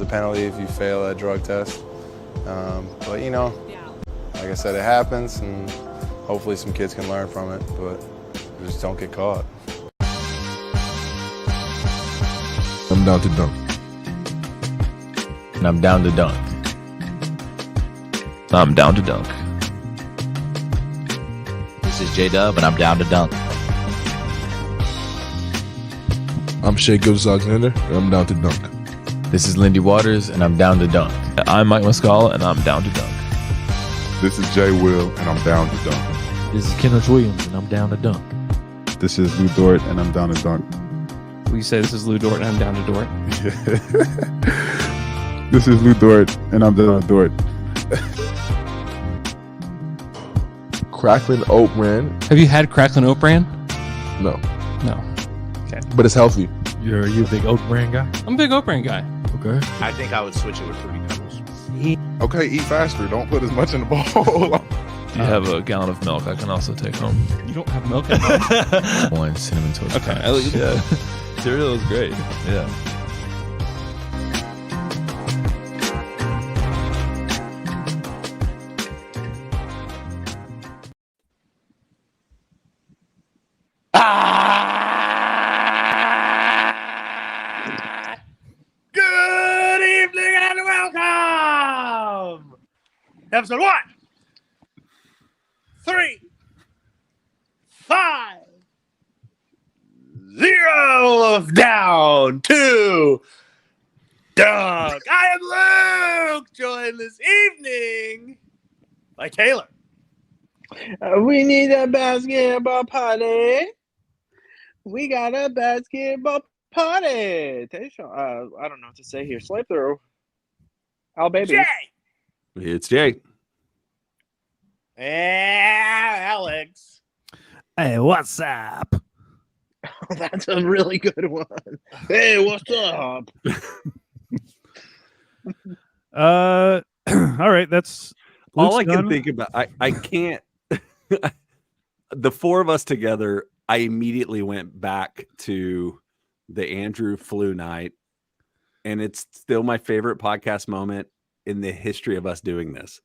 a penalty if you fail a drug test. But, you know, like I said, it happens, and hopefully some kids can learn from it, but just don't get caught. I'm down to dunk. And I'm down to dunk. I'm down to dunk. This is J-Dub, and I'm down to dunk. I'm Shea Gilgeous-Alexander, and I'm down to dunk. This is Lindy Waters, and I'm down to dunk. I'm Mike Muscala, and I'm down to dunk. This is Jay Will, and I'm down to dunk. This is Kenneth Williams, and I'm down to dunk. This is Lou Dort, and I'm down to dunk. We say this is Lou Dort, and I'm down to Dort. This is Lou Dort, and I'm down to Dort. Cracklin Oat Bran. Have you had Cracklin Oat Bran? No, No. Okay. but it's healthy. Are you a big oat brand guy? I'm a big Oat Bran guy. Okay. I think I would switch it with Fruity Pebbles. Okay, eat faster. Don't put as much in the bowl. You have a gallon of milk I can also take home. You don't have milk at home? One cinnamon toast. Okay. Crunch. Yeah. Cereal is great. Yeah. Good evening and welcome! Episode 1, 3, 5, 0 of Down to Dunk. I am Luke, joined this evening by Taylor. We need a basketball party. We got a basketball party. I don't know what to say here. Slave through. Oh, baby. Jay. It's Jay. And Alex. Hey, what's up? That's a really good one. Hey, what's up? All right, that's All Luke's I can done. think about, I can't. The four of us together, I immediately went back to the Andrew flu night, and it's still my favorite podcast moment in the history of us doing this.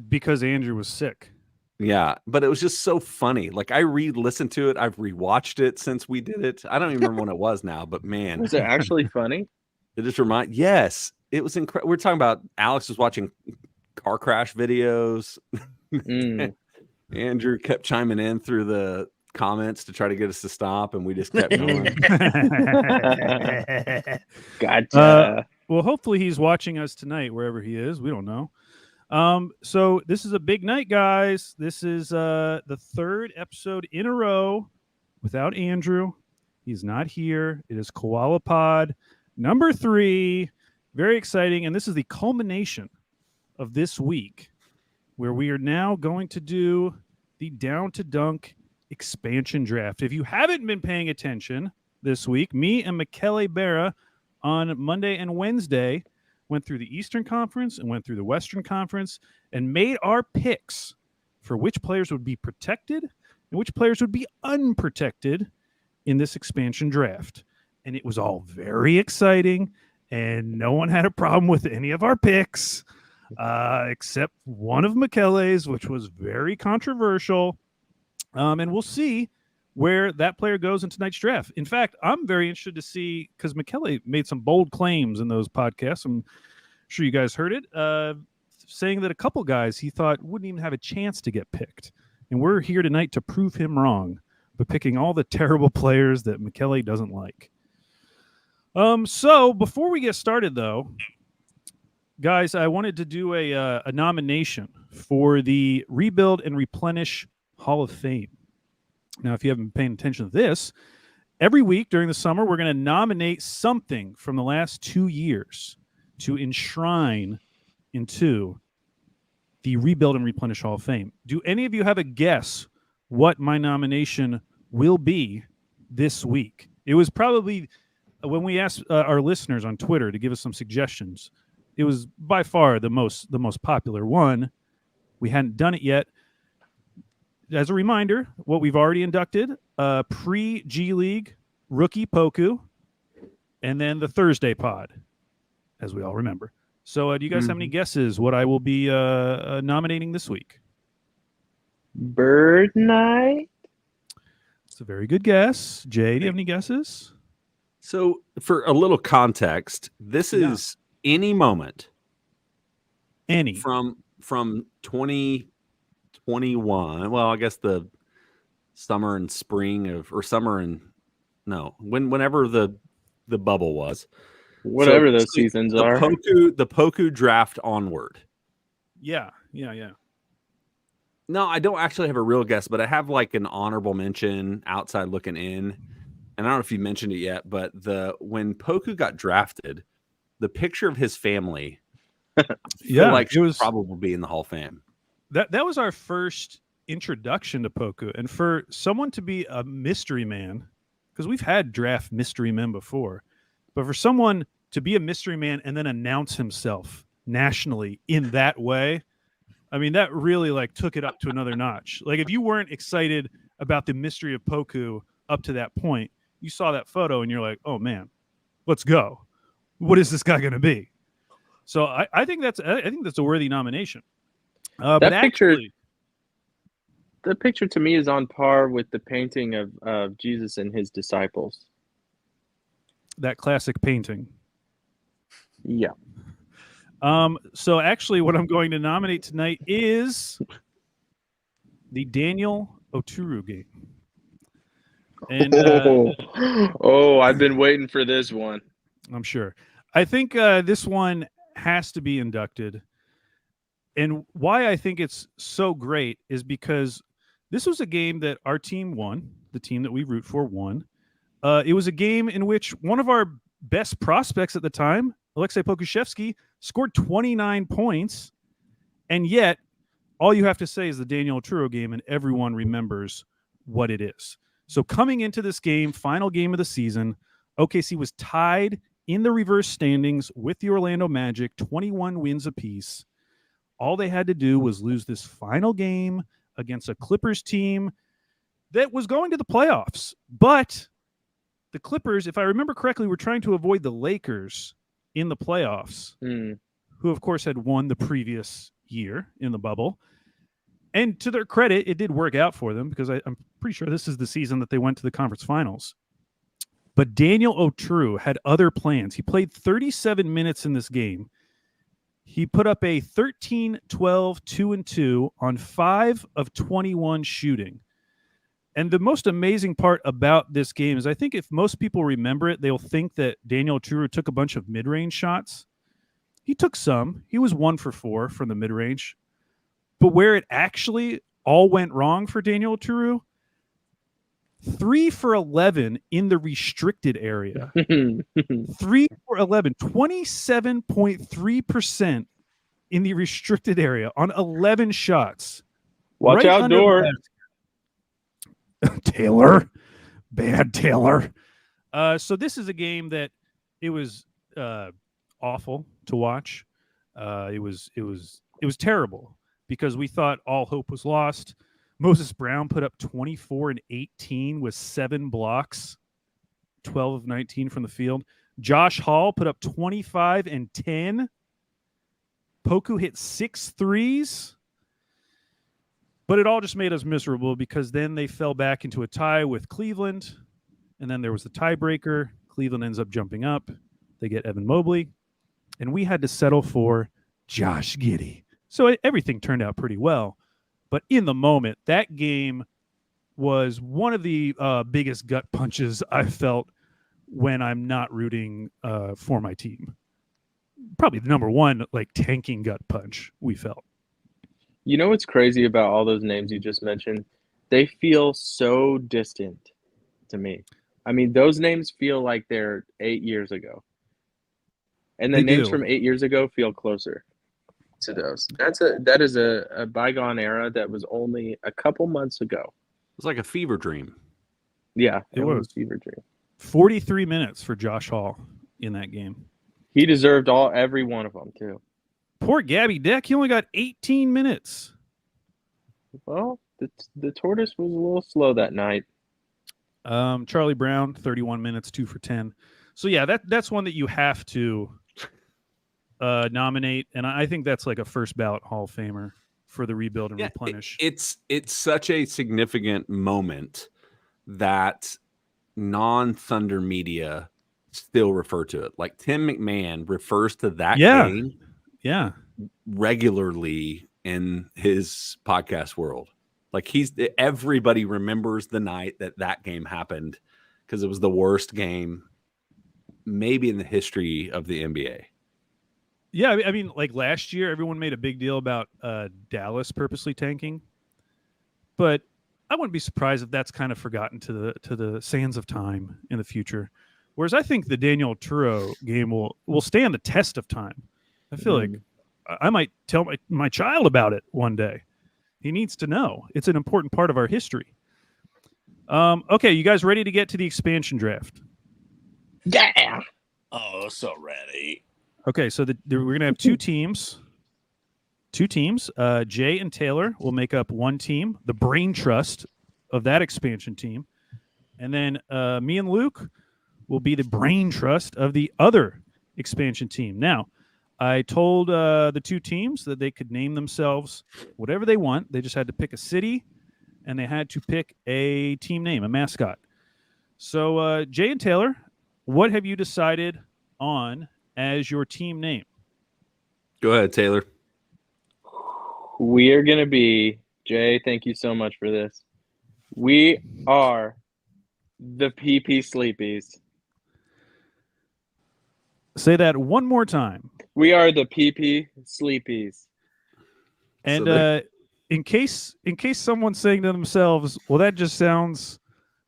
because Andrew was sick. Yeah, but it was just so funny. Like, I re-listened to it. I've rewatched it since we did it. I don't even remember when it was now, but man, Was it actually funny? it just yes, it was incredible. We're talking about Alex was watching car crash videos. Mm. Andrew kept chiming in through the comments to try to get us to stop, and we just kept going. Gotcha. Well, hopefully he's watching us tonight, wherever he is. We don't know. So this is a big night, guys. This is the third episode in a row without Andrew. He's not here. It is Koala Pod number 3. Very exciting. And this is the culmination of this week, where we are now going to do the Down to Dunk expansion draft. If you haven't been paying attention this week, me and Michele Berra on Monday and Wednesday went through the Eastern Conference and went through the Western Conference and made our picks for which players would be protected and which players would be unprotected in this expansion draft. And it was all very exciting, and no one had a problem with any of our picks, except one of Michele's, which was very controversial. And we'll see where that player goes in tonight's draft. In fact, I'm very interested to see, because Michele made some bold claims in those podcasts. I'm sure you guys heard it, saying that a couple guys he thought wouldn't even have a chance to get picked. And we're here tonight to prove him wrong by picking all the terrible players that Michele doesn't like. So before we get started, though, guys, I wanted to do a nomination for the Rebuild and Replenish Hall of Fame. Now, if you haven't been paying attention to this, every week during the summer, we're going to nominate something from the last 2 years to enshrine into the Rebuild and Replenish Hall of Fame. Do any of you have a guess what my nomination will be this week? It was probably, when we asked our listeners on Twitter to give us some suggestions, it was by far the most popular one. We hadn't done it yet. As a reminder, what we've already inducted, pre-G League rookie Poku, and then the Thursday pod. as we all remember. So do you guys have any guesses what I will be nominating this week? Bird Night. It's a very good guess. Jay, do you have any guesses? So, for a little context, this is any moment from 2021. Well, I guess the summer and spring of, or summer and whenever the bubble was, Whatever so those seasons the are. the Poku draft onward. Yeah. No, I don't actually have a real guess, but I have like an honorable mention outside looking in. And I don't know if you mentioned it yet, but when Poku got drafted, the picture of his family, it was probably be in the Hall of Fame. That was our first introduction to Poku, and for someone to be a mystery man, because we've had draft mystery men before, but for someone to be a mystery man and then announce himself nationally in that way, I mean, that really like took it up to another notch. Like if you weren't excited about the mystery of Poku up to that point, you saw that photo and you're like, oh man, let's go. What is this guy going to be? So I think that's a worthy nomination. But actually, the picture to me is on par with the painting of Jesus and his disciples. That classic painting. Yeah. So actually what I'm going to nominate tonight is the Daniel Oturu game. And I've been waiting for this one. I'm sure. I think this one has to be inducted. And why I think it's so great is because this was a game that our team won, the team that we root for won. It was a game in which one of our best prospects at the time, Alexei Pokushevsky, scored 29 points, and yet all you have to say is the Daniel Oturu game, and everyone remembers what it is. So coming into this game, final game of the season, OKC was tied in the reverse standings with the Orlando Magic, 21 wins apiece. All they had to do was lose this final game against a Clippers team that was going to the playoffs. But the Clippers, if I remember correctly, were trying to avoid the Lakers in the playoffs, who, of course, had won the previous year in the bubble. And to their credit, it did work out for them because I'm pretty sure this is the season that they went to the conference finals. But Daniel Oturu had other plans. He played 37 minutes in this game. He put up a 13-12, 2-2 on 5 of 21 shooting. And the most amazing part about this game is I think if most people remember it, they'll think that Daniel Oturu took a bunch of mid-range shots. He took some. He was 1 for 4 from the mid-range. But where it actually all went wrong for Daniel Oturu, 3 for 11 in the restricted area. 3 for 11, 27.3% in the restricted area on 11 shots. Watch right outdoor. Taylor. Bad Taylor. So this is a game that it was awful to watch. It was terrible because we thought all hope was lost. Moses Brown put up 24 and 18 with 7 blocks, 12 of 19 from the field. Josh Hall put up 25 and 10. Poku hit 6 threes. But it all just made us miserable because then they fell back into a tie with Cleveland. And then there was the tiebreaker. Cleveland ends up jumping up. They get Evan Mobley. And we had to settle for Josh Giddey. So everything turned out pretty well. But in the moment, that game was one of the biggest gut punches I've felt when I'm not rooting for my team. Probably the number one, like, tanking gut punch we felt. You know what's crazy about all those names you just mentioned? They feel so distant to me. I mean, those names feel like they're 8 years ago. And the names from 8 years ago feel closer to those. That is a bygone era that was only a couple months ago. It was like a fever dream. Yeah, it was a fever dream. 43 minutes for Josh Hall in that game. He deserved every one of them, too. Poor Gabby Deck, he only got 18 minutes. Well, the tortoise was a little slow that night. Charlie Brown, 31 minutes, 2 for 10. So, yeah, that's one that you have to nominate, and I think that's like a first ballot Hall of Famer for the rebuild and Yeah, replenish. It's such a significant moment that non-Thunder media still refer to it. Like Tim McMahon refers to that game regularly in his podcast world. Like everybody remembers the night that game happened because it was the worst game maybe in the history of the NBA. Yeah, I mean, like last year, everyone made a big deal about Dallas purposely tanking, but I wouldn't be surprised if that's kind of forgotten to the sands of time in the future. Whereas I think the Daniel Turo game will stand the test of time. I feel like I might tell my child about it one day. He needs to know. It's an important part of our history. Okay, you guys ready to get to the expansion draft? Yeah. Oh, so ready. Okay, so we're going to have two teams. Jay and Taylor will make up one team, the brain trust of that expansion team. And then me and Luke will be the brain trust of the other expansion team. Now, I told the two teams that they could name themselves whatever they want. They just had to pick a city, and they had to pick a team name, a mascot. So, Jay and Taylor, what have you decided on as your team name? Go ahead, Taylor. We are going to be, Jay, thank you so much for this. We are the PP Sleepies. Say that one more time. We are the PP Sleepies. And in case someone's saying to themselves, well, that just sounds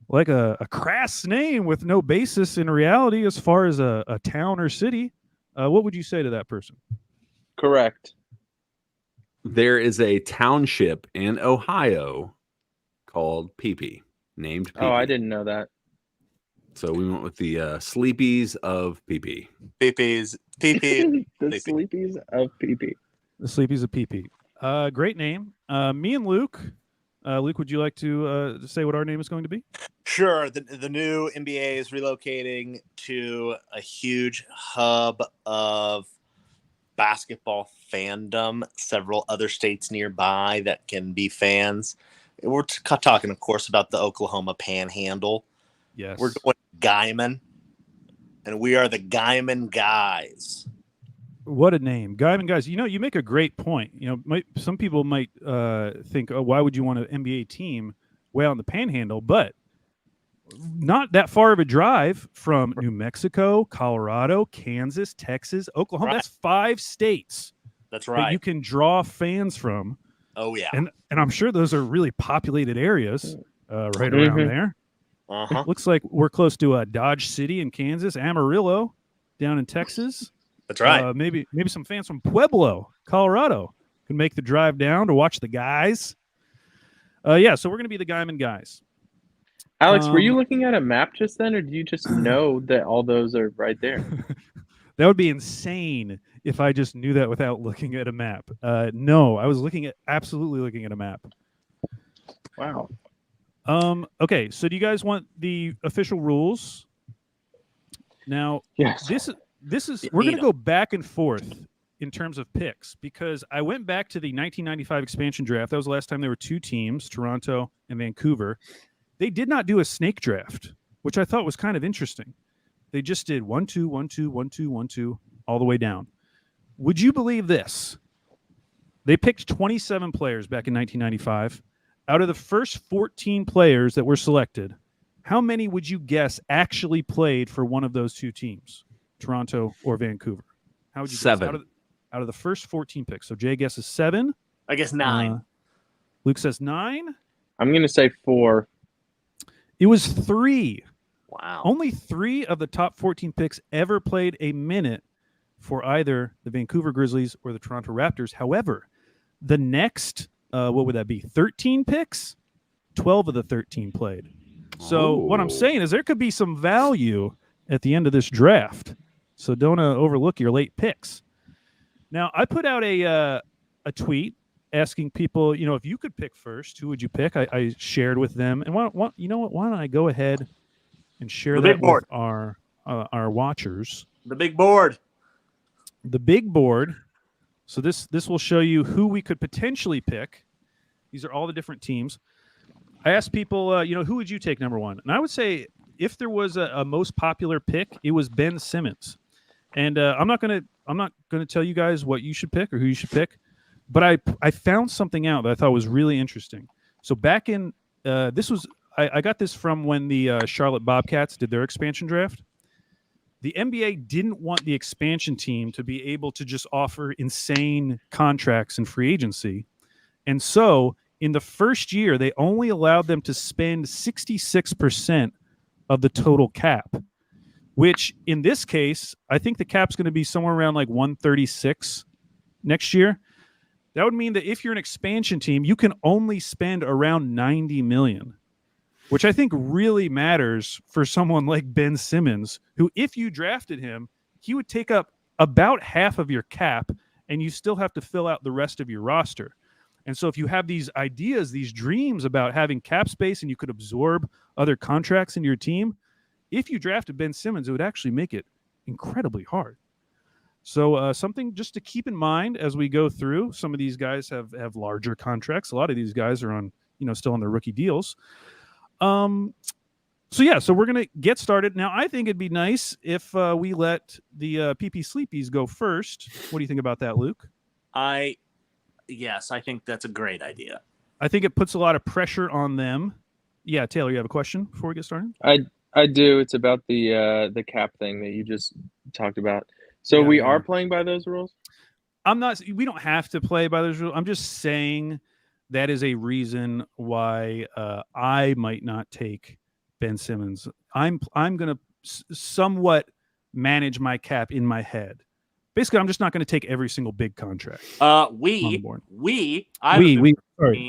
like a crass name with no basis in reality as far as a town or city, what would you say to that person? Correct. There is a township in Ohio called PP, named PP. Oh, I didn't know that. So we went with the Sleepies of PP. PP. The Sleepies of PP. The Sleepies of PP. Great name. Me and Luke. Luke, would you like to say what our name is going to be? Sure. The new NBA is relocating to a huge hub of basketball fandom, several other states nearby that can be fans. We're talking, of course, about the Oklahoma Panhandle. Yes. We're going Guyman, and we are the Guyman Guys. What a name. Guyman Guys. You know, you make a great point. You know, some people might think, oh, why would you want an NBA team way out in the Panhandle? But not that far of a drive from New Mexico, Colorado, Kansas, Texas, Oklahoma. Right. That's 5 states. That's right. That you can draw fans from. Oh, yeah. And I'm sure those are really populated areas right around there. Uh-huh. Looks like we're close to Dodge City in Kansas, Amarillo down in Texas. That's right. Maybe some fans from Pueblo, Colorado can make the drive down to watch the guys. So we're going to be the Guyman Guys. Alex, were you looking at a map just then, or do you just know that all those are right there? That would be insane if I just knew that without looking at a map. No, I was absolutely looking at a map. Wow. Okay, so do you guys want the official rules? Now, yes. This is we're going to go back and forth in terms of picks because I went back to the 1995 expansion draft. That was the last time there were 2 teams, Toronto and Vancouver. They did not do a snake draft, which I thought was kind of interesting. They just did 1, 2, 1, 2, 1, 2, 1, 2, all the way down. Would you believe this? They picked 27 players back in 1995. Out of the first 14 players that were selected, how many would you guess actually played for one of those 2 teams, Toronto or Vancouver? How would you 7 guess? Out of the first 14 picks. So Jay guesses 7. I guess 9. Luke says 9. I'm going to say 4. It was 3. Wow. Only 3 of the top 14 picks ever played a minute for either the Vancouver Grizzlies or the Toronto Raptors. However, the next, what would that be, 13 picks? 12 of the 13 played. So what I'm saying is there could be some value at the end of this draft. So don't overlook your late picks. Now, I put out a tweet asking people, if you could pick first, who would you pick? I shared with them. And why don't I go ahead and share that with our watchers. The big board. the big board. So this will show you who we could potentially pick. These are all the different teams. I asked people, who would you take number one? And I would say if there was a most popular pick, it was Ben Simmons. And I'm not gonna tell you guys what you should pick or who you should pick, but I found something out that I thought was really interesting. So back in I got this from when the Charlotte Bobcats did their expansion draft. The NBA didn't want the expansion team to be able to just offer insane contracts in free agency. And so in the first year, they only allowed them to spend 66% of the total cap, which in this case, I think the cap's going to be somewhere around like 136 next year. That would mean that if you're an expansion team, you can only spend around 90 million, which I think really matters for someone like Ben Simmons, who, if you drafted him, he would take up about half of your cap, and you still have to fill out the rest of your roster. And so if you have these ideas, these dreams about having cap space and you could absorb other contracts in your team, if you drafted Ben Simmons, it would actually make it incredibly hard. So something just to keep in mind as we go through. Some of these guys have larger contracts. A lot of these guys are on, still on their rookie deals. So we're going to get started. Now, I think it'd be nice if we let the PP Sleepies go first. What do you think about that, Luke? Yes, I think that's a great idea. I think it puts a lot of pressure on them. Yeah, Taylor, you have a question before we get started? I do. It's about the cap thing that you just talked about. So we are playing by those rules? We don't have to play by those rules. I'm just saying that is a reason why I might not take Ben Simmons. I'm going to somewhat manage my cap in my head. Basically, I'm just not going to take every single big contract. Sorry,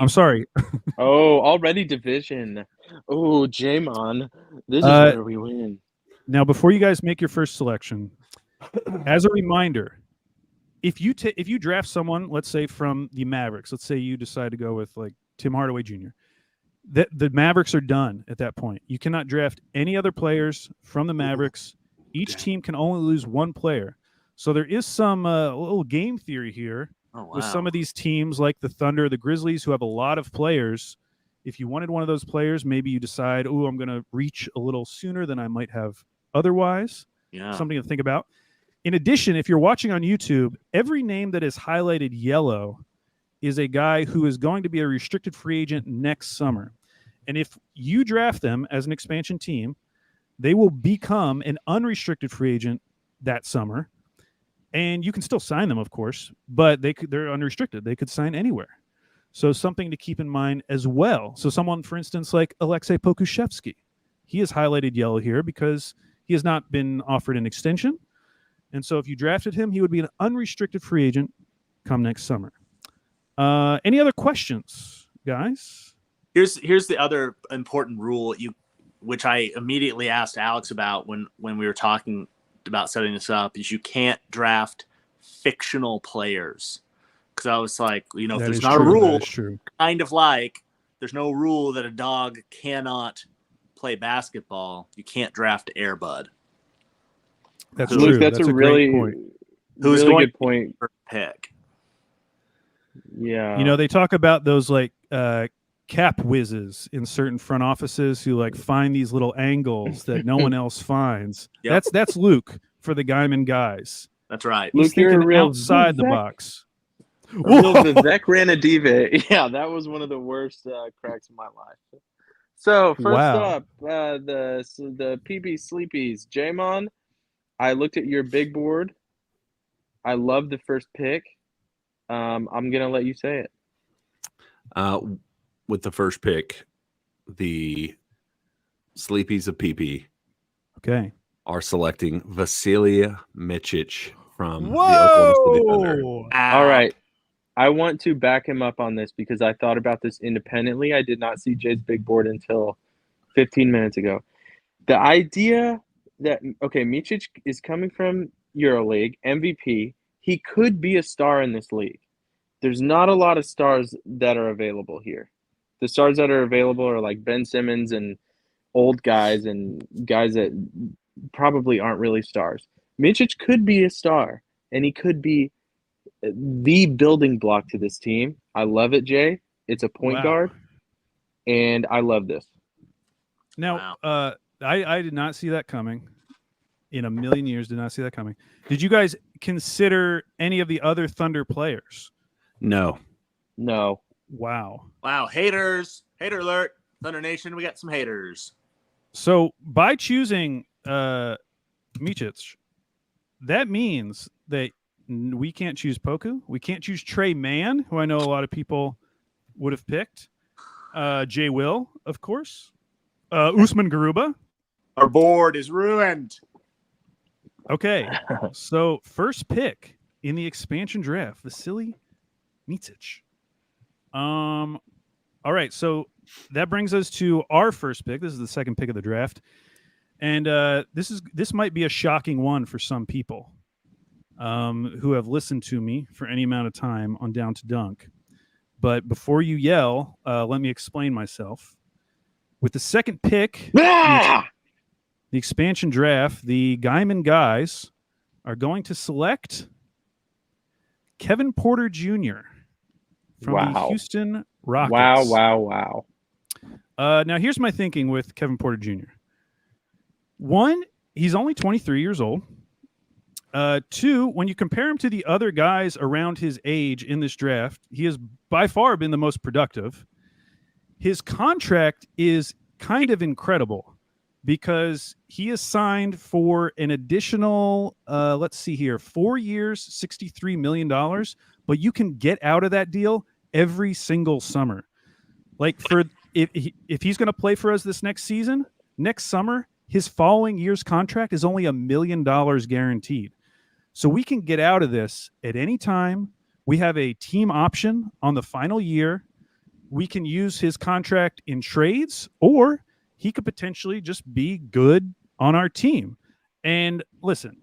I'm sorry. Oh, already division. Oh, Jamon, this is where we win. Now, before you guys make your first selection, as a reminder, if you draft someone, let's say from the Mavericks, let's say you decide to go with like Tim Hardaway Jr., the Mavericks are done at that point. You cannot draft any other players from the Mavericks. Each team can only lose one player. So there is some little game theory here with some of these teams like the Thunder, the Grizzlies, who have a lot of players. If you wanted one of those players, maybe you decide, I'm going to reach a little sooner than I might have otherwise. Yeah. Something to think about. In addition, if you're watching on YouTube, every name that is highlighted yellow is a guy who is going to be a restricted free agent next summer. And if you draft them as an expansion team, they will become an unrestricted free agent that summer. And you can still sign them, of course, but they're unrestricted. They could sign anywhere. So something to keep in mind as well. So someone, for instance, like Alexei Pokusevsky, he is highlighted yellow here because he has not been offered an extension. And so if you drafted him, he would be an unrestricted free agent come next summer. Any other questions, guys? Here's the other important rule which I immediately asked Alex about when we were talking about setting this up, is you can't draft fictional players. Because I was like, if there's not a rule, kind of like there's no rule that a dog cannot play basketball, you can't draft Air Bud. That's Luke, true. that's a really good point. Pick. Yeah. They talk about those like cap whizzes in certain front offices who like find these little angles that no one else finds. Yep. That's Luke for the Guyman guys. That's right. He's Luke, you're a real outside the box. A real Vivek Ranadive. Yeah, that was one of the worst cracks of my life. So first up, the PB Sleepies. Jamon, I looked at your big board. I love the first pick. I'm gonna let you say it. With the first pick, the Sleepies of PP are selecting Vasilija Micic from the Oklahoma City Thunder. All right. I want to back him up on this because I thought about this independently. I did not see Jay's big board until 15 minutes ago. The idea that, Micic is coming from EuroLeague, MVP. He could be a star in this league. There's not a lot of stars that are available here. The stars that are available are like Ben Simmons and old guys and guys that probably aren't really stars. Micic could be a star, and he could be the building block to this team. I love it, Jay. It's a point Wow. guard, and I love this. Now, I did not see that coming. In a million years, did not see that coming. Did you guys consider any of the other Thunder players? No. Wow. Wow, haters. Hater alert. Thunder Nation, we got some haters. So by choosing Micic, that means that we can't choose Poku. We can't choose Trey Mann, who I know a lot of people would have picked. Jay Will, of course. Usman Garuba. Our board is ruined. Okay, so first pick in the expansion draft, Vasily Micic. All right, so that brings us to our first pick. This is the second pick of the draft, and this might be a shocking one for some people who have listened to me for any amount of time on Down to Dunk. But before you yell, let me explain myself. With the second pick. The expansion draft, the Guyman guys are going to select Kevin Porter Jr. from the Houston Rockets. Wow. Now, here's my thinking with Kevin Porter Jr. One, he's only 23 years old. Two, when you compare him to the other guys around his age in this draft, he has by far been the most productive. His contract is kind of incredible, because he is signed for an additional, 4 years, $63 million, but you can get out of that deal every single summer. Like if he's going to play for us this next season, next summer, his following year's contract is only $1 million guaranteed. So we can get out of this at any time. We have a team option on the final year. We can use his contract in trades, or he could potentially just be good on our team. And listen,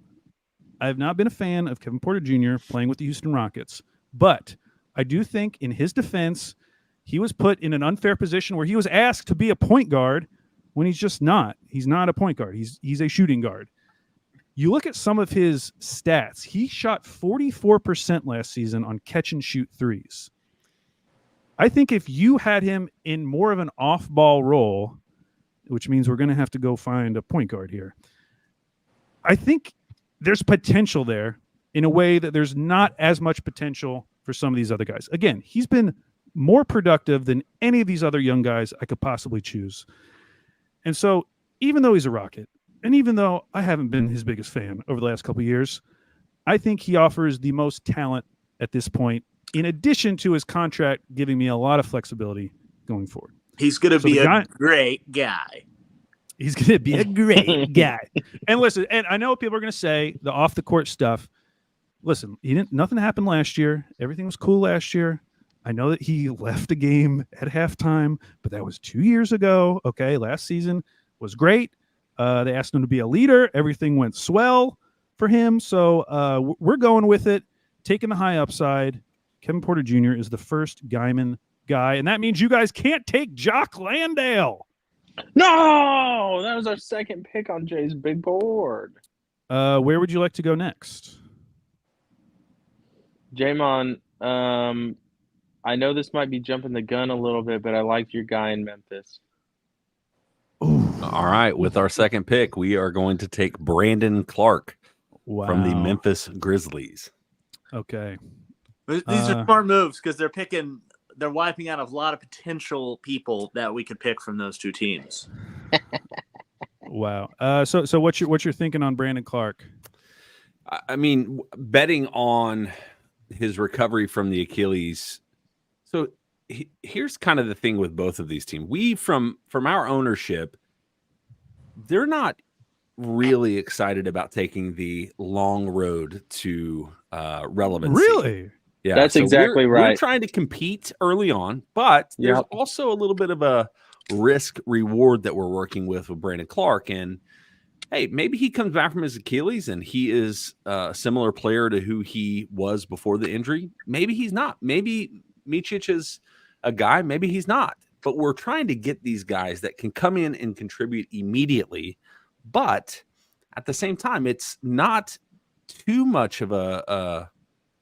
I have not been a fan of Kevin Porter Jr. playing with the Houston Rockets, but I do think in his defense, he was put in an unfair position where he was asked to be a point guard when he's just not. He's not a point guard. He's a shooting guard. You look at some of his stats. He shot 44% last season on catch and shoot threes. I think if you had him in more of an off-ball role, which means we're going to have to go find a point guard here, I think there's potential there in a way that there's not as much potential for some of these other guys. Again, he's been more productive than any of these other young guys I could possibly choose. And so even though he's a Rocket, and even though I haven't been his biggest fan over the last couple of years, I think he offers the most talent at this point, in addition to his contract giving me a lot of flexibility going forward. He's going to be a great guy. He's going to be a great guy. And listen, and I know people are going to say the off the court stuff. Listen, nothing happened last year. Everything was cool last year. I know that he left a game at halftime, but that was 2 years ago. Okay, last season was great. They asked him to be a leader. Everything went swell for him. So we're going with it, taking the high upside. Kevin Porter Jr. is the first Guyman guy, and that means you guys can't take Jock Landale. No, that was our second pick on Jay's big board. Where would you like to go next? Jamon, I know this might be jumping the gun a little bit, but I liked your guy in Memphis. Ooh. All right, with our second pick, we are going to take Brandon Clark from the Memphis Grizzlies. Okay. These are smart moves because they're wiping out a lot of potential people that we could pick from those two teams. Wow. So what you're thinking on Brandon Clark? I mean, betting on his recovery from the Achilles. So here's kind of the thing with both of these teams. We from our ownership, they're not really excited about taking the long road to relevancy. Really? Yeah, that's exactly right. We're trying to compete early on, but there's also a little bit of a risk reward that we're working with Brandon Clark. And hey, maybe he comes back from his Achilles and he is a similar player to who he was before the injury. Maybe he's not. Maybe Micic is a guy. Maybe he's not. But we're trying to get these guys that can come in and contribute immediately. But at the same time, it's not too much of a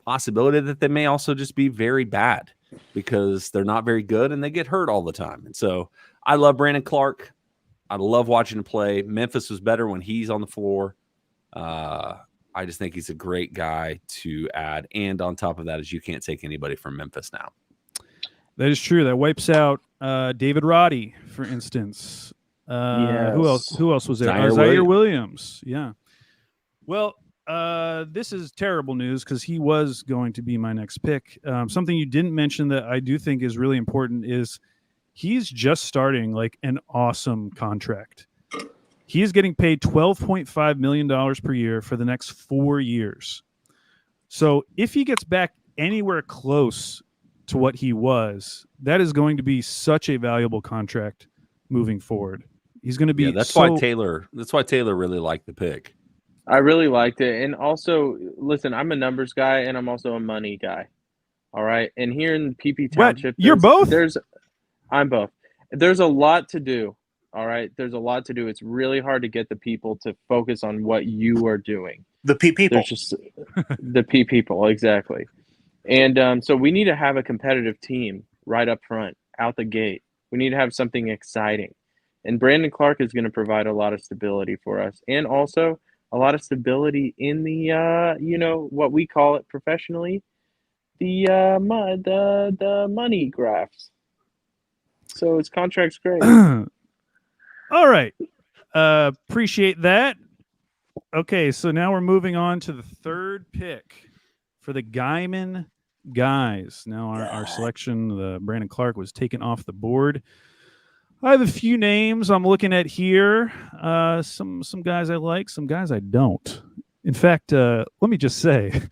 possibility that they may also just be very bad because they're not very good and they get hurt all the time. And so I love Brandon Clark. I love watching him play. Memphis was better when he's on the floor. I just think he's a great guy to add. And on top of that is you can't take anybody from Memphis now. That is true. That wipes out David Roddy, for instance. Yes. Who else was there? Zaire Williams. Yeah. Well, this is terrible news because he was going to be my next pick. Something you didn't mention that I do think is really important is he's just starting like an awesome contract. He is getting paid $12.5 million per year for the next 4 years. So if he gets back anywhere close to what he was, that is going to be such a valuable contract moving forward. He's going to be. Yeah, that's why Taylor really liked the pick. I really liked it. And also, listen, I'm a numbers guy and I'm also a money guy. All right. And here in PP Township, you're both? I'm both. There's a lot to do. All right. There's a lot to do. It's really hard to get the people to focus on what you are doing. The P people. There's just the P people. Exactly. And so we need to have a competitive team right up front, out the gate. We need to have something exciting. And Brandon Clark is going to provide a lot of stability for us. And also a lot of stability in the, what we call it professionally, the money graphs. So his contract's great. All right. Appreciate that. Okay, so now we're moving on to the third pick for the Guyman guys. Now our selection, the Brandon Clark, was taken off the board. I have a few names I'm looking at here. Some guys I like, some guys I don't. In fact, let me just say,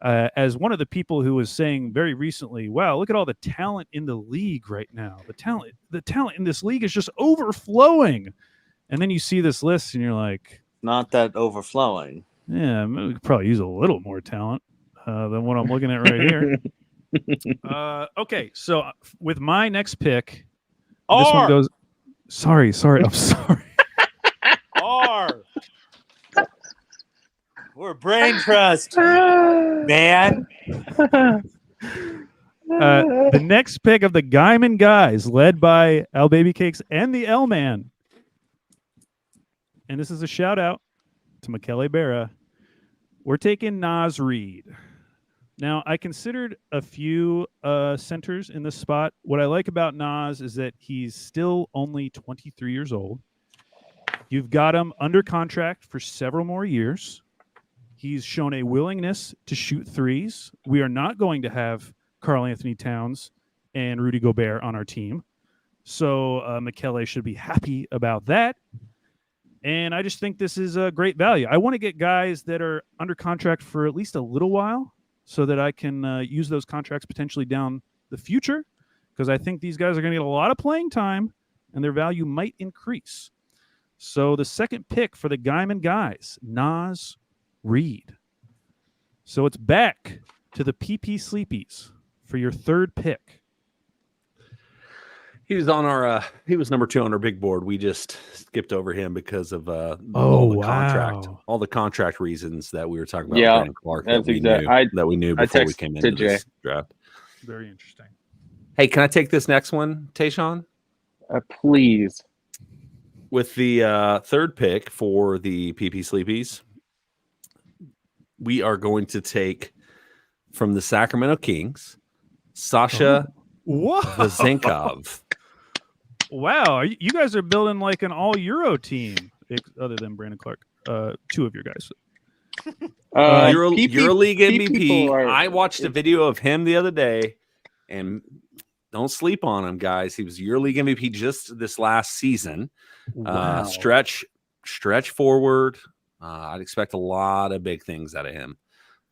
as one of the people who was saying very recently, wow, look at all the talent in the league right now. The talent in this league is just overflowing. And then you see this list and you're like, not that overflowing. Yeah, we could probably use a little more talent than what I'm looking at right here. Okay, so with my next pick, this one goes. Sorry, I'm sorry. We're brain trust, man. The next pick of the Guyman guys, led by Al Baby Cakes and the L Man. And this is a shout out to Michele Berra. We're taking Naz Reid. Now, I considered a few centers in this spot. What I like about Naz is that he's still only 23 years old. You've got him under contract for several more years. He's shown a willingness to shoot threes. We are not going to have Karl Anthony Towns and Rudy Gobert on our team. So Michele should be happy about that. And I just think this is a great value. I want to get guys that are under contract for at least a little while so that I can use those contracts potentially down the future, because I think these guys are going to get a lot of playing time and their value might increase. So the second pick for the Guyman guys, Naz Reid. So it's back to the PP Sleepies for your third pick. He was on our. He was number 2 on our big board. We just skipped over him because of all the contract reasons that we were talking about. Brandon Clark, that we knew before we came into this draft. Very interesting. Hey, can I take this next one, Tayshaun? Please. With the third pick for the PP Sleepies, we are going to take from the Sacramento Kings, Sasha Vezenkov. Wow, you guys are building like an all-Euro team, other than Brandon Clark. 2 of your guys. EuroLeague MVP. I watched a video of him the other day, and don't sleep on him, guys. He was EuroLeague MVP just this last season. Wow. Stretch forward. I'd expect a lot of big things out of him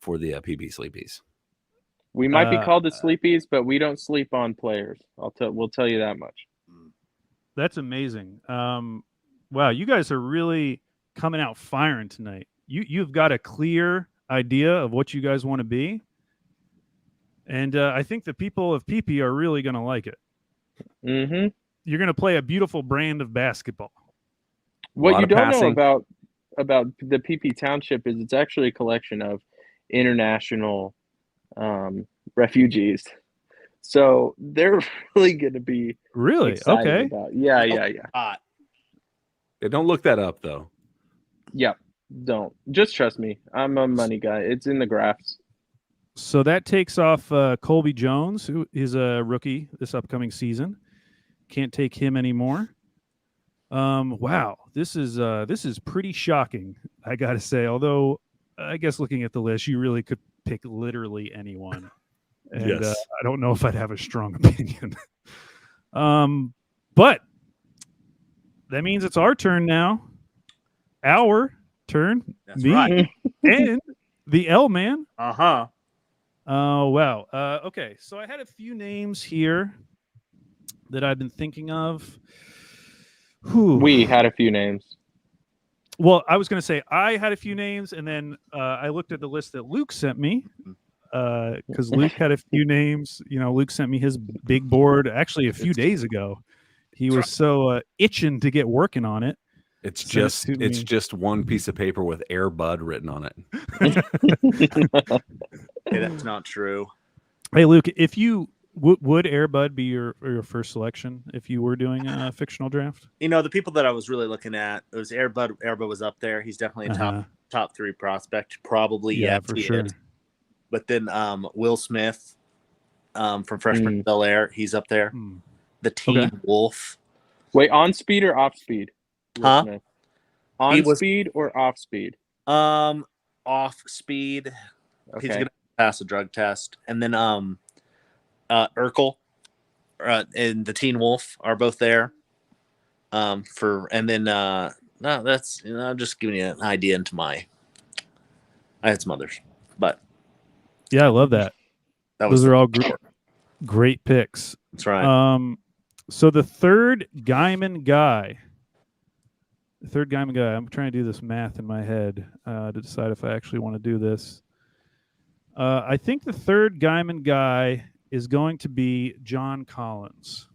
for the PP Sleepies. We might be called the Sleepies, but we don't sleep on players. We'll tell you that much. That's amazing. Wow, you guys are really coming out firing tonight. You've got a clear idea of what you guys want to be, and I think the people of PP are really going to like it. Mm-hmm. You're going to play a beautiful brand of basketball. What you don't know about the PP Township is it's actually a collection of international refugees. So they're really going to be Really? excited Okay. about. Yeah. Hot. Yeah, don't look that up though. Yep. Don't. Just trust me. I'm a money guy. It's in the graphs. So that takes off Colby Jones, who is a rookie this upcoming season. Can't take him anymore. Wow, this is pretty shocking, I gotta say. Although, I guess looking at the list, you really could pick literally anyone, and Yes. I don't know if I'd have a strong opinion. But that means it's our turn now. Our turn. That's Me right. and the L man. Uh-huh. Oh, wow. Okay, so I had a few names here that I've been thinking of. Whew. We had a few names. Well, I was going to say I had a few names, and then I looked at the list that Luke sent me because Luke had a few names. You know, Luke sent me his big board actually a few days ago. He was so itching to get working on it. It's Send it just to it's me. just one piece of paper with Air Bud written on it. Hey, that's not true. Hey, Luke, if you would Air Bud be your first selection if you were doing a fictional draft? You know, the people that I was really looking at, it was Airbud. Airbud was up there. He's definitely a top 3 prospect, probably. Yeah, Yes, for he sure. is. But then Will Smith from Freshman Bel Air, he's up there. The Teen Wolf. Wait, on speed or off speed? Huh? Smith? On speed or off speed? Off speed. Okay. He's gonna pass a drug test. And then Urkel and the Teen Wolf are both there. I'm just giving you an idea into I had some others, but Yeah, I love that. Those are all great picks. That's right. So the third Guyman guy. I'm trying to do this math in my head to decide if I actually want to do this. I think the third Guyman guy is going to be John Collins.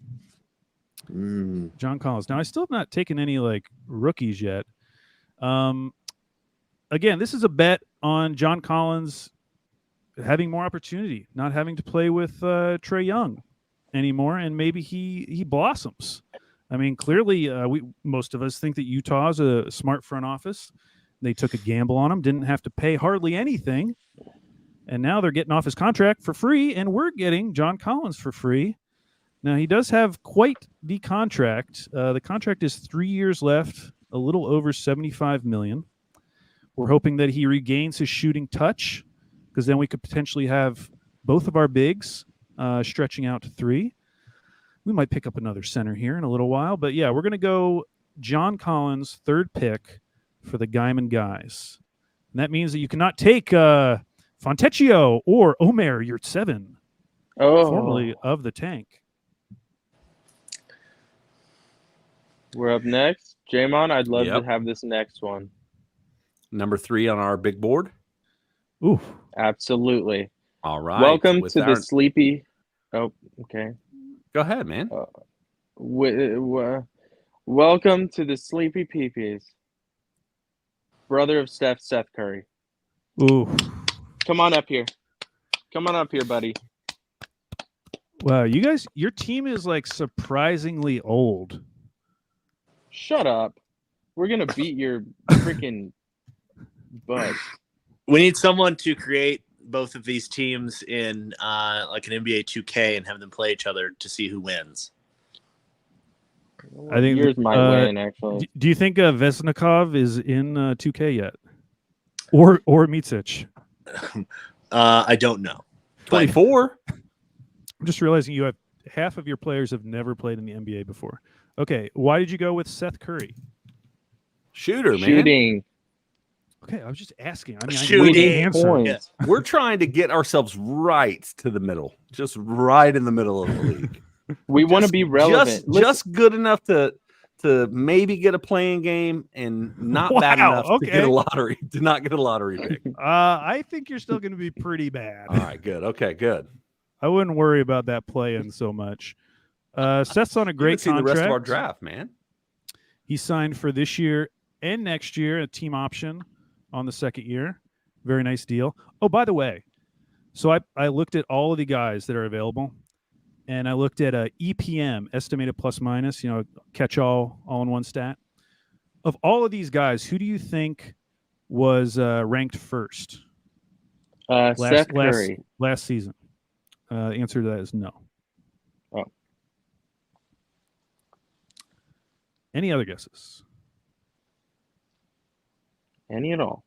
John Collins. Now, I still have not taken any rookies yet. Again, this is a bet on John Collins having more opportunity, not having to play with Trae Young anymore, and maybe he blossoms. I mean, clearly, most of us think that Utah's a smart front office. They took a gamble on him, didn't have to pay hardly anything, and now they're getting off his contract for free, and we're getting John Collins for free. Now, he does have quite the contract. The contract is 3 years left, a little over $75 million. We're hoping that he regains his shooting touch, because then we could potentially have both of our bigs stretching out to 3. We might pick up another center here in a little while. But, yeah, we're going to go John Collins, third pick for the Guyman guys. And that means that you cannot take Fontecchio or Omer Yurtseven, formerly of the Tank. We're up next. Jamon, I'd love to have this next one. Number 3 on our big board. Ooh. Absolutely. All right. Welcome to the sleepy. Oh, okay. Go ahead, man. Welcome to the Sleepy Peepees. Brother of Steph, Seth Curry. Ooh. Come on up here. Come on up here, buddy. Wow, you guys, your team is surprisingly old. Shut up. We're going to beat your freaking butt. We need someone to create both of these teams in an NBA 2K and have them play each other to see who wins. I think yours might win, actually. Do you think Vesnikov is in 2K yet? Or Micic? I don't know. 24. I'm just realizing you have half of your players have never played in the NBA before. Okay, why did you go with Seth Curry? Shooter, man. Shooting. Okay, I was just asking. I mean, shooting answer. We're trying to get ourselves right to the middle, just right in the middle of the league. We want to be relevant. Just good enough to maybe get a playing game and not bad enough to get a lottery. To not get a lottery pick. I think you're still going to be pretty bad. All right, good. Okay, good. I wouldn't worry about that play-in so much. Seth's on a great contract. The rest of our draft, man. He signed for this year and next year a team option on the second year. Very nice deal. Oh, by the way, so I looked at all of the guys that are available, and I looked at EPM, estimated plus minus, catch all in one stat. Of all of these guys, who do you think was ranked first Seth Curry. last season? The answer to that is no. Oh. Any other guesses? Any at all?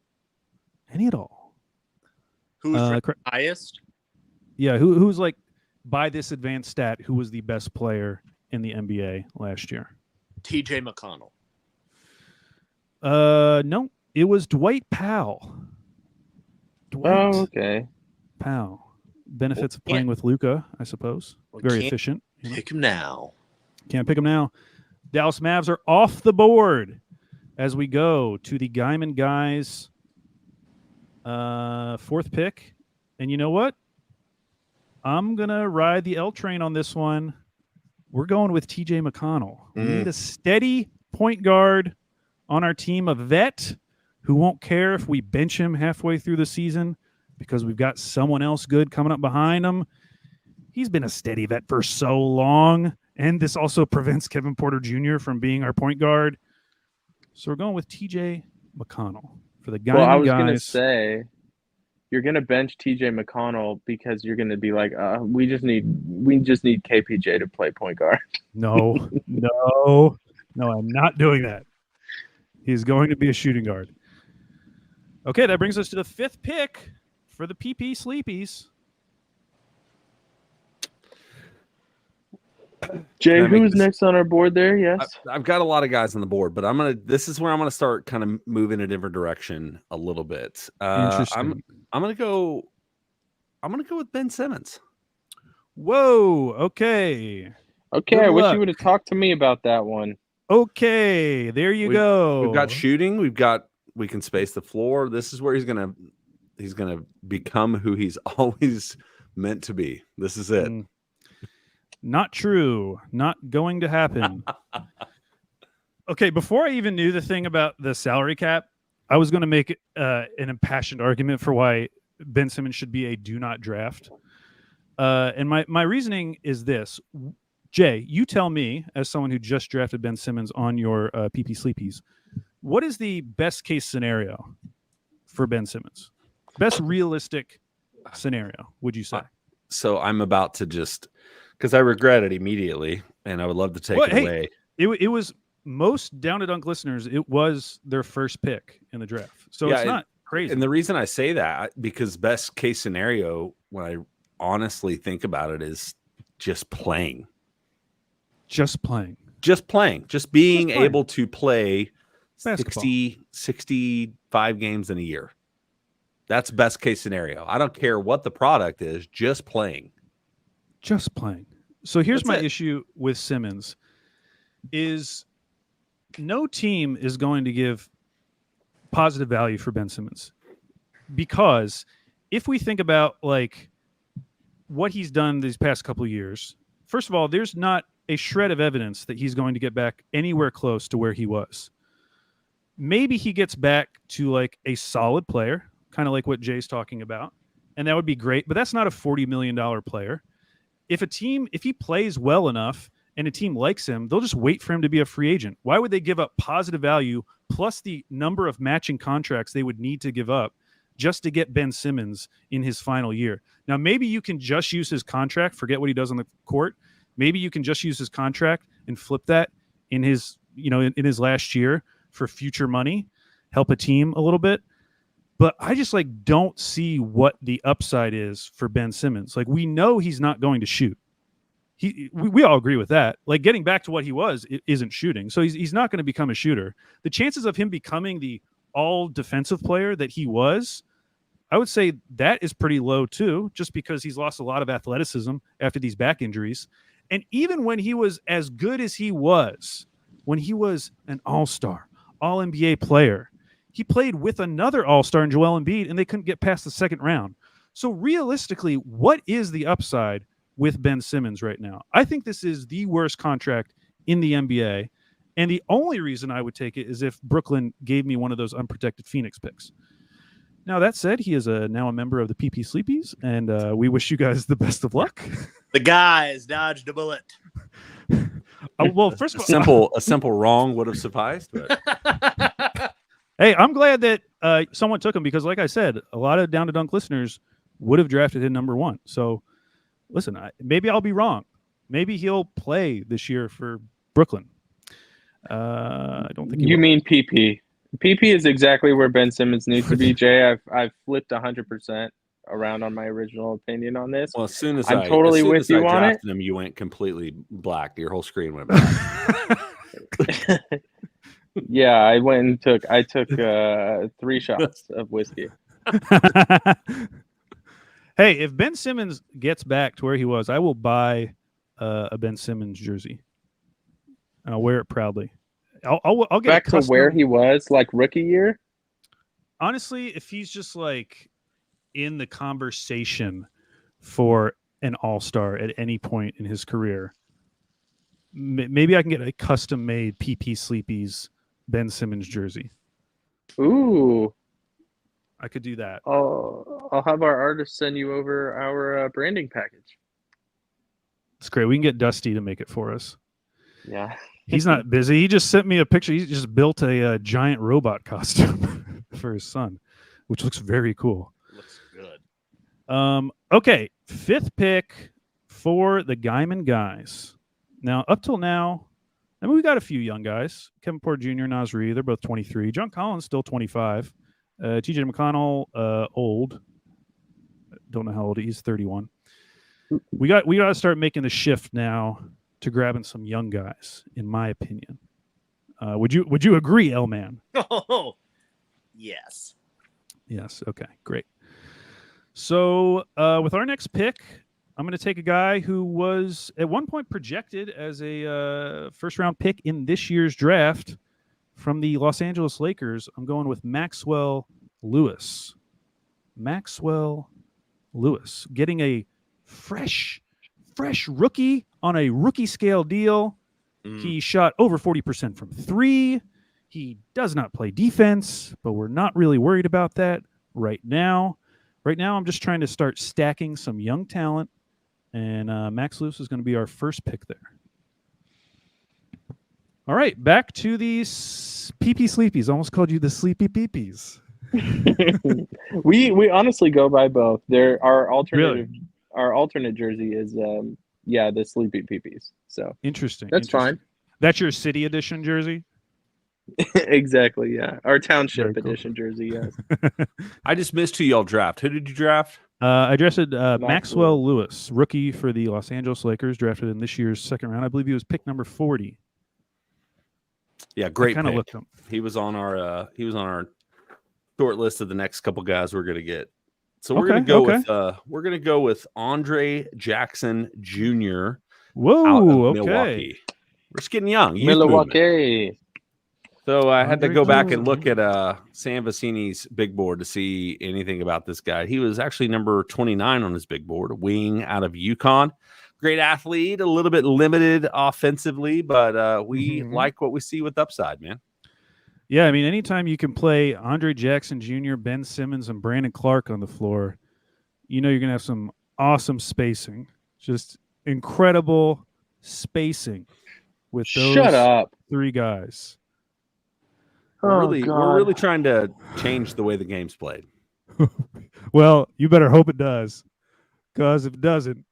Any at all? Who's ranked highest? Yeah, who's like by this advanced stat, who was the best player in the NBA last year? TJ McConnell. No, it was Dwight Powell. Oh, okay. Powell. Benefits of playing with Luka, I suppose. Very efficient. Pick him now. Can't pick him now. Dallas Mavs are off the board as we go to the Guyman Guys fourth pick. And you know what? I'm going to ride the L train on this one. We're going with TJ McConnell. We need a steady point guard on our team, a vet who won't care if we bench him halfway through the season because we've got someone else good coming up behind him. He's been a steady vet for so long, and this also prevents Kevin Porter Jr. from being our point guard. So we're going with TJ McConnell for the Guyman Guys. Well, I was going to say, you're going to bench TJ McConnell because you're going to be like, we just need KPJ to play point guard. No, I'm not doing that. He's going to be a shooting guard. Okay, that brings us to the fifth pick for the PP Sleepies. Jay, who's next on our board there? Yes. I've got a lot of guys on the board, but this is where I'm going to start kind of moving a different direction a little bit. Interesting. I'm going to go with Ben Simmons. Whoa. Okay. Okay. I wish you would have talked to me about that one. Okay. There you go. We've got shooting. We can space the floor. This is where he's going to become who he's always meant to be. This is it. Not true. Not going to happen. Okay, before I even knew the thing about the salary cap, I was going to make an impassioned argument for why Ben Simmons should be a do not draft. And my reasoning is this. Jay, you tell me, as someone who just drafted Ben Simmons on your PP Sleepies, what is the best case scenario for Ben Simmons? Best realistic scenario, would you say? So I'm about to just... because I regret it immediately, and I would love to take it away. It was most Down to Dunk listeners. It was their first pick in the draft, so it's not crazy. And the reason I say that, because best case scenario, when I honestly think about it, is just playing. Just being able to play basketball. 65 games in a year. That's best case scenario. I don't care what the product is, just playing. So here's my issue with Simmons is no team is going to give positive value for Ben Simmons, because if we think about like what he's done these past couple of years, first of all, there's not a shred of evidence that he's going to get back anywhere close to where he was. Maybe he gets back to like a solid player, kind of like what Jay's talking about, and that would be great, but that's not a $40 million player. If he plays well enough and a team likes him, they'll just wait for him to be a free agent. Why would they give up positive value plus the number of matching contracts they would need to give up just to get Ben Simmons in his final year? Now, maybe you can just use his contract, forget what he does on the court. Maybe you can just use his contract and flip that in his, in his last year for future money, help a team a little bit. But I just don't see what the upside is for Ben Simmons. Like, we know he's not going to shoot. We all agree with that. Like, getting back to what he was, it isn't shooting. So he's not going to become a shooter. The chances of him becoming the all defensive player that he was, I would say that is pretty low too, just because he's lost a lot of athleticism after these back injuries. And even when he was as good as he was, when he was an all-star, all-NBA player, he played with another all-star in Joel Embiid, and they couldn't get past the second round. So realistically, what is the upside with Ben Simmons right now? I think this is the worst contract in the NBA, And the only reason I would take it is if Brooklyn gave me one of those unprotected Phoenix picks. Now, that said, he is now a member of the PP Sleepies, and we wish you guys the best of luck. The guys dodged a bullet. Well, first of all, A simple wrong would have sufficed. But hey, I'm glad that someone took him because, like I said, a lot of Down to Dunk listeners would have drafted him number 1. So, listen, maybe I'll be wrong. Maybe he'll play this year for Brooklyn. I don't think you mean PP. PP is exactly where Ben Simmons needs to be. Jay, I've flipped 100% around on my original opinion on this. well, as soon as I'm I totally as soon with as you I on drafted him, you went completely black. Your whole screen went black. Yeah, I took 3 shots of whiskey. Hey, if Ben Simmons gets back to where he was, I will buy a Ben Simmons jersey. And I'll wear it proudly. I'll get Back to where he was, like rookie year. Honestly, if he's just like in the conversation for an all-star at any point in his career, maybe I can get a custom-made PP Sleepies Ben Simmons jersey. Ooh, I could do that. I'll have our artist send you over our branding package. It's great. We can get Dusty to make it for us. Yeah. He's not busy. He just sent me a picture. He just built a giant robot costume for his son, which looks very cool. Looks good. Okay, 5th pick for the Guyman guys. Now, up till now, I mean, we got a few young guys. Kevin Porter Jr., Nasri, they're both 23. John Collins, still 25. TJ McConnell, old. Don't know how old he is, 31. We got to start making the shift now to grabbing some young guys, in my opinion. Would you agree, L-Man? Oh, yes. Yes. Okay, great. So with our next pick, I'm going to take a guy who was at one point projected as a first-round pick in this year's draft from the Los Angeles Lakers. I'm going with Maxwell Lewis. Maxwell Lewis getting a fresh rookie on a rookie scale deal. He shot over 40% from 3. He does not play defense, but we're not really worried about that right now. Right now, I'm just trying to start stacking some young talent, and Max Lewis is going to be our first pick there. All right, back to these PP Sleepies. Almost called you the Sleepy Peepees. we honestly go by both. Our Really? alternate jersey is the Sleepy Peepees. So Interesting. that's fine. That's your city edition jersey? Exactly, yeah. Our township Very cool. edition jersey, yes. I just missed who y'all draft. Who did you draft? I drafted Maxwell Lewis, rookie for the Los Angeles Lakers, drafted in this year's second round. I believe he was pick number 40. Yeah, great. Kind of pick. looked him. He was on our short list of the next couple guys we're gonna get. So we're gonna go with Andre Jackson Jr. Whoa, out of okay. Milwaukee. We're just getting young. youth Milwaukee. movement. So I had to Andre go back and Jackson. look at Sam Vecini's big board to see anything about this guy. He was actually number 29 on his big board, a wing out of UConn. Great athlete, a little bit limited offensively, but we like what we see with upside, man. Yeah, I mean, anytime you can play Andre Jackson Jr., Ben Simmons, and Brandon Clark on the floor, you know you're going to have some awesome spacing. Just incredible spacing with those Shut up. 3 guys. We're really trying to change the way the game's played. Well, you better hope it does, because if it doesn't,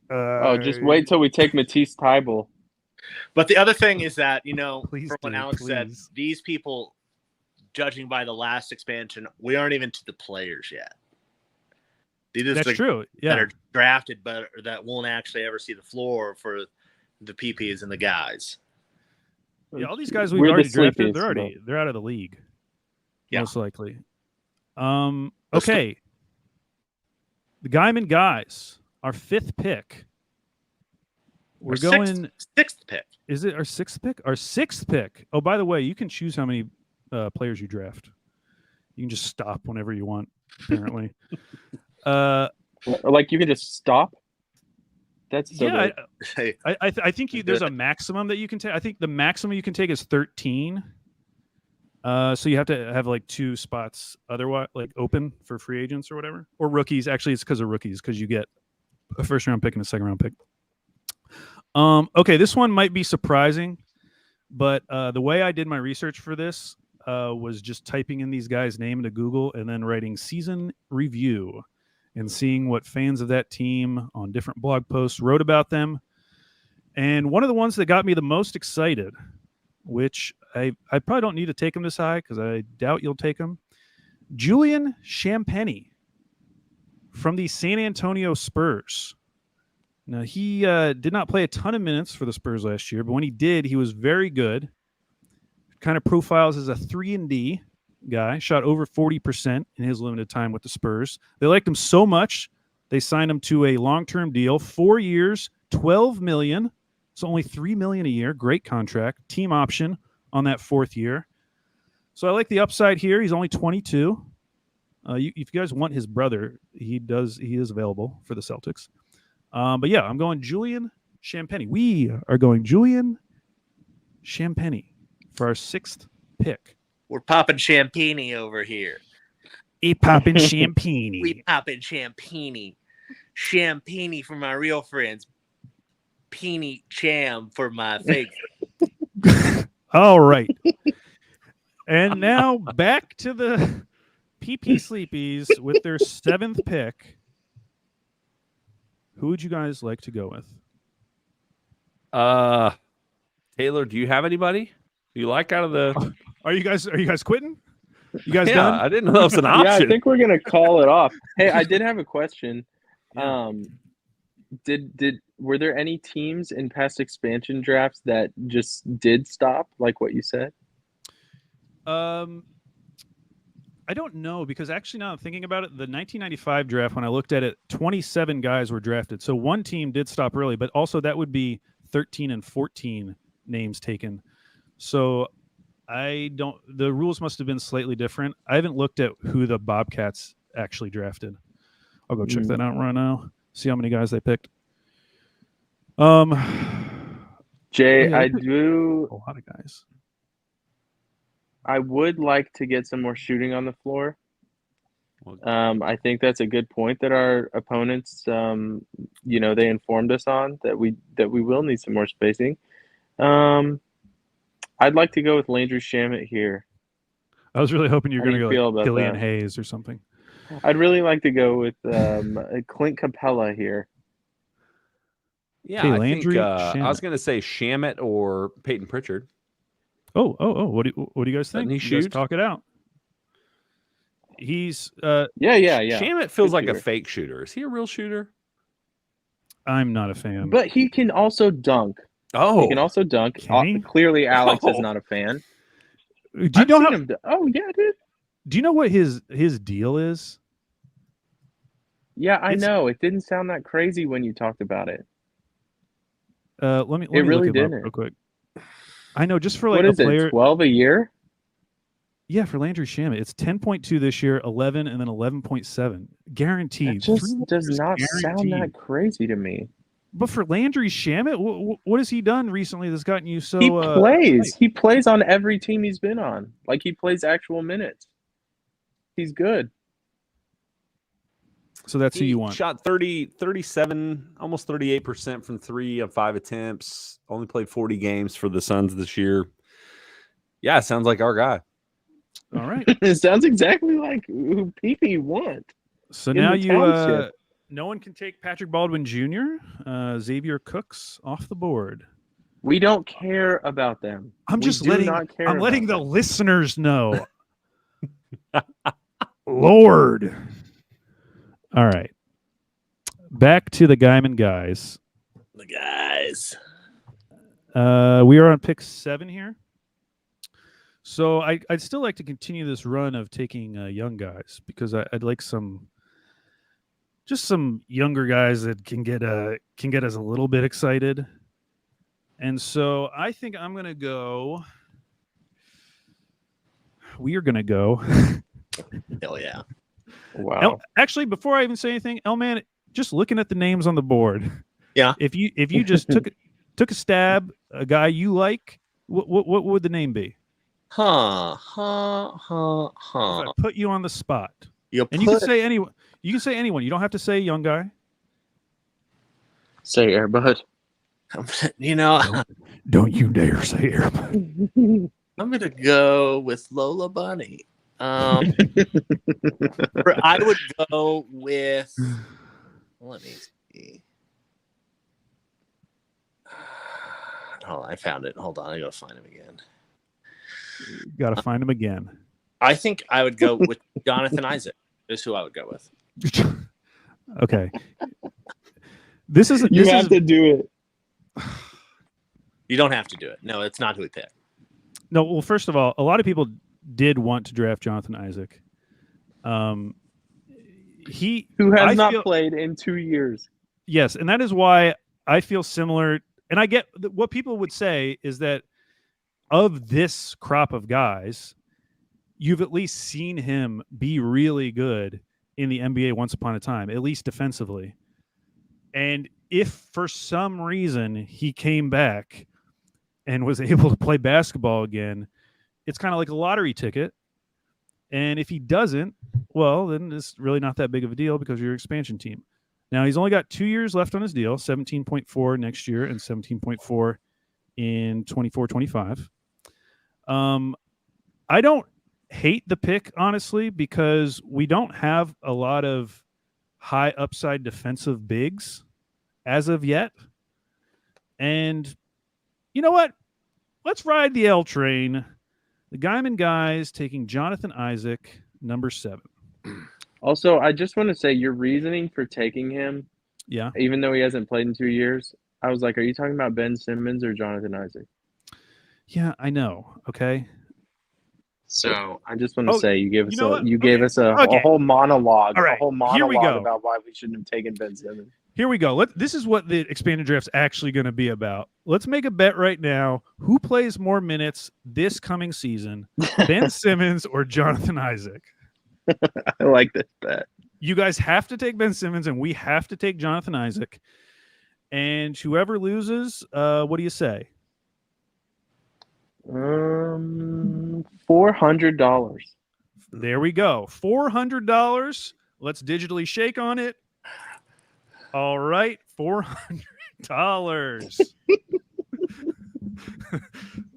just wait till we take Matisse Thybulle. But the other thing is that, Please from what do, Alex said, please. these people, judging by the last expansion, we aren't even to the players yet. These are That's the true. that Yeah, are drafted, but that won't actually ever see the floor for the PPs and the guys. yeah. All these guys We're we've the already drafted, sleepiest, they're out of the league, Yeah. most likely. Okay. The Guyman guys, our 5th pick. We're going. Sixth pick. Is it our 6th pick? Our 6th pick. Oh, by the way, you can choose how many players you draft. You can just stop whenever you want, apparently. Like you can just stop. That's so Yeah, big. I think there's a maximum that you can take. I think the maximum you can take is 13. So you have to have like 2 spots otherwise, like open for free agents or whatever, or rookies. Actually, it's because of rookies, because you get a first round pick and a second round pick. Okay, this one might be surprising, but the way I did my research for this was just typing in these guys' name into Google and then writing season review and seeing what fans of that team on different blog posts wrote about them. And one of the ones that got me the most excited, which I probably don't need to take him this high because I doubt you'll take him, Julian Champagnie from the San Antonio Spurs. Now, he did not play a ton of minutes for the Spurs last year, but when he did, he was very good. Kind of profiles as a 3-and-D guy, shot over 40% in his limited time with the Spurs. They liked him so much, they signed him to a long-term deal, 4 years, $12 million. So only $3 million a year. Great contract. Team option on that 4th year. So I like the upside here. He's only 22. If you guys want his brother, he is available for the Celtics. But yeah, I'm going Julian Champagnie. We are going Julian Champagnie for our 6th pick. We're popping champagne over here. We popping champagne. We popping champagne. Champagne for my real friends. Peony Cham for my fake. All right. And now back to the PP Sleepies with their 7th pick. Who would you guys like to go with? Taylor, do you have anybody you like out of the? Are you guys quitting? You guys Yeah, done? I didn't know that was an option. Yeah, I think we're gonna call it off. Hey, I did have a question. Yeah. Were there any teams in past expansion drafts that just did stop, like what you said? I don't know, because actually now I'm thinking about it, the 1995 draft, when I looked at it, 27 guys were drafted. So one team did stop early, but also that would be 13 and 14 names taken. So the rules must have been slightly different. I haven't looked at who the Bobcats actually drafted. I'll go check that out right now. See how many guys they picked. Jay, yeah, I do. A lot of guys. I would like to get some more shooting on the floor. I think that's a good point that our opponents, they informed us on that we will need some more spacing. I'd like to go with Landry Shamet here. I was really hoping you were How going do to you go feel like about Killian that? Hayes or something. I'd really like to go with Clint Capella here. Yeah, Okay, I Landry think I was Shamet. going to say Shamet or Peyton Pritchard. Oh! What do you guys think? Doesn't he You guys shoot? talk it out. He's Yeah. Shamet feels Good like a shooter. fake shooter. Is he a real shooter? I'm not a fan. But he can also dunk. Oh, He can also dunk. Can he? Clearly, Alex is Oh. not a fan. Do you I've know seen how? him oh yeah, dude. Do you know what his deal is? Yeah, I It's- know. It didn't sound that crazy when you talked about it. Let me really look him up didn't. real quick. I know, just for like What a is player. it? 12 a year? Yeah, for Landry Shamet, it's 10.2 this year, 11, and then 11.7 guaranteed. It just 3 does years not sound guaranteed. that crazy to me. But for Landry Shamet, what has he done recently that's gotten you so? He plays. He plays on every team he's been on. Like, he plays actual minutes. He's good. So that's who he you want. shot 37, almost 38% from 3 of 5 attempts. Only played 40 games for the Suns this year. Yeah, sounds like our guy. All right. It sounds exactly like who PP want. So In now the you, township. no one can take Patrick Baldwin Jr., Xavier Cooks off the board. We don't care about them. I'm We just do letting not care I'm letting the about them. listeners know. Lord. All right. Back to the Guyman guys. The guys. We are on pick 7 here. So I'd still like to continue this run of taking young guys because I'd like some younger guys that can get us a little bit excited. And so I think I'm gonna go. We are gonna go. Hell yeah. Wow. Actually, before I even say anything, man, just looking at the names on the board, Yeah. If you just took a stab, a guy you like, what would the name be? If I put you on the spot, you can say anyone. You can say anyone. You don't have to say young guy. Say Airbud. You know, Don't you dare say Airbud. I'm gonna go with Lola Bunny. I would go with. Let me see. Oh, I found it. Hold on, I gotta find him again. Got to find him again. I think I would go with Jonathan Isaac. Is who I would go with. Okay. This is You have to do it. You don't have to do it. No, it's not who we picked. No, well, first of all, a lot of people did want to draft Jonathan Isaac. Who has not played in 2 years. Yes, and that is why I feel similar. And I get what people would say is that of this crop of guys, you've at least seen him be really good in the NBA once upon a time, at least defensively. And if for some reason he came back and was able to play basketball again, it's kind of like a lottery ticket. And if he doesn't, well, then it's really not that big of a deal because you're an expansion team. Now, he's only got 2 years left on his deal, 17.4 next year and 17.4 in 24-25. I don't hate the pick, honestly, because we don't have a lot of high upside defensive bigs as of yet. And you know what? Let's ride the L train. The Guyman guys taking Jonathan Isaac, number 7. Also, I just want to say your reasoning for taking him, Yeah, even though he hasn't played in 2 years, I was like, are you talking about Ben Simmons or Jonathan Isaac? yeah, I know. Okay. So I just want to say you gave us a Okay. whole monologue, All right, a whole here we monologue go. about why we shouldn't have taken Ben Simmons. Here we go. This is what the expanded draft's actually going to be about. Let's make a bet right now. Who plays more minutes this coming season, Ben Simmons or Jonathan Isaac? I like this bet. You guys have to take Ben Simmons, and we have to take Jonathan Isaac. And whoever loses, what do you say? $400. There we go. $400. Let's digitally shake on it. All right, $400.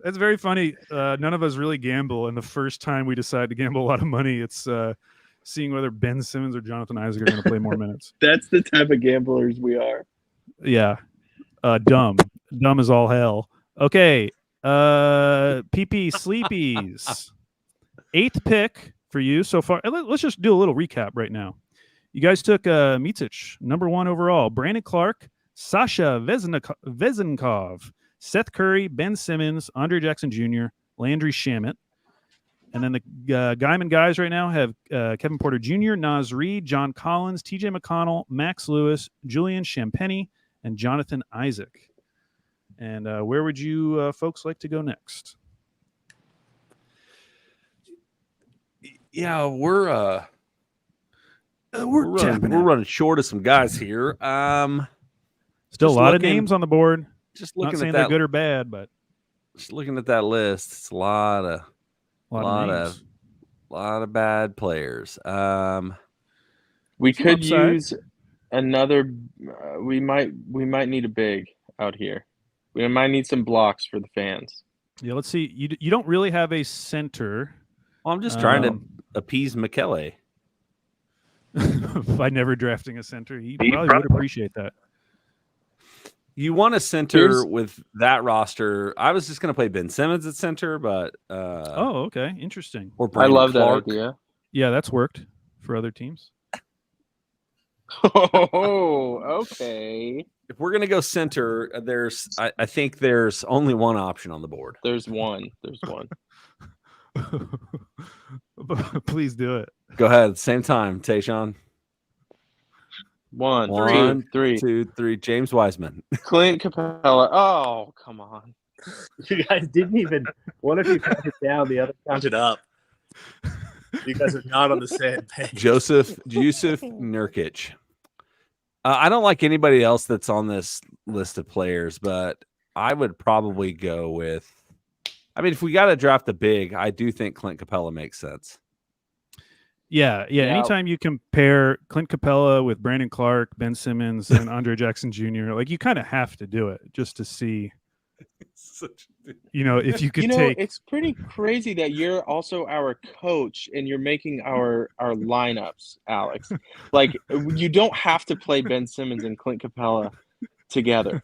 That's very funny. None of us really gamble, and the first time we decide to gamble a lot of money, it's seeing whether Ben Simmons or Jonathan Isaac are going to play more minutes. That's the type of gamblers we are. Yeah. Dumb as all hell. Okay. PP Sleepies. 8th pick for you so far. Let's just do a little recap right now. You guys took Micic, number 1 overall. Brandon Clark, Sasha Vezenkov, Seth Curry, Ben Simmons, Andre Jackson Jr., Landry Shamet. And then the Guyman guys right now have Kevin Porter Jr., Naz Reid, John Collins, TJ McConnell, Max Lewis, Julian Champagny, and Jonathan Isaac. And where would you folks like to go next? Yeah, we're running short of some guys here. Still a lot of names on the board. Just looking Not saying at that, they're good or bad, but just looking at that list, it's a lot of bad players. We Some could upside. use another. We might need a big out here. We might need some blocks for the fans. yeah, let's see. You don't really have a center. Well, I'm just trying to appease McKelly. By never drafting a center. He probably would appreciate that. You want a center with that roster. I was just going to play Ben Simmons at center, but Oh, okay. Interesting. or I Brandon love Clark. that idea. Yeah, that's worked for other teams. Oh, okay. If we're going to go center, I think there's only one option on the board. There's one. Please do it. Go ahead. Same time, Tayshaun. One, three. 2, 3. James Wiseman. Clint Capella. Oh, come on. You guys didn't even. What if you counted down? The other counted up. You guys are not on the same page. Jusuf Nurkic. I don't like anybody else that's on this list of players, but I would probably go with. I mean, if we got to draft a big, I do think Clint Capella makes sense. Yeah. Anytime you compare Clint Capella with Brandon Clark, Ben Simmons, and Andre Jackson Jr., like you kind of have to do it just to see, if you could take. It's pretty crazy that you're also our coach and you're making our lineups, Alex. Like you don't have to play Ben Simmons and Clint Capella together.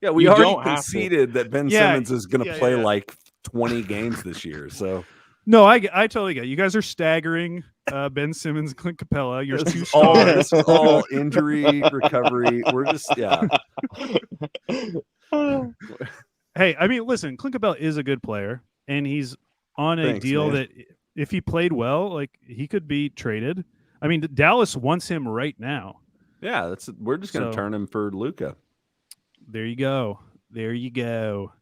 Yeah, we You already don't have to. conceded that Ben Simmons is going to play like 20 games this year. So No, I totally get it. You guys are staggering Ben Simmons and Clint Capella. You're this two is stars. all injury recovery. We're just Hey, I mean, listen, Clint Capella is a good player, and he's on a deal man. that if he played well, like he could be traded. I mean, Dallas wants him right now. Yeah, we're just going to turn him for Luka. There you go. There you go.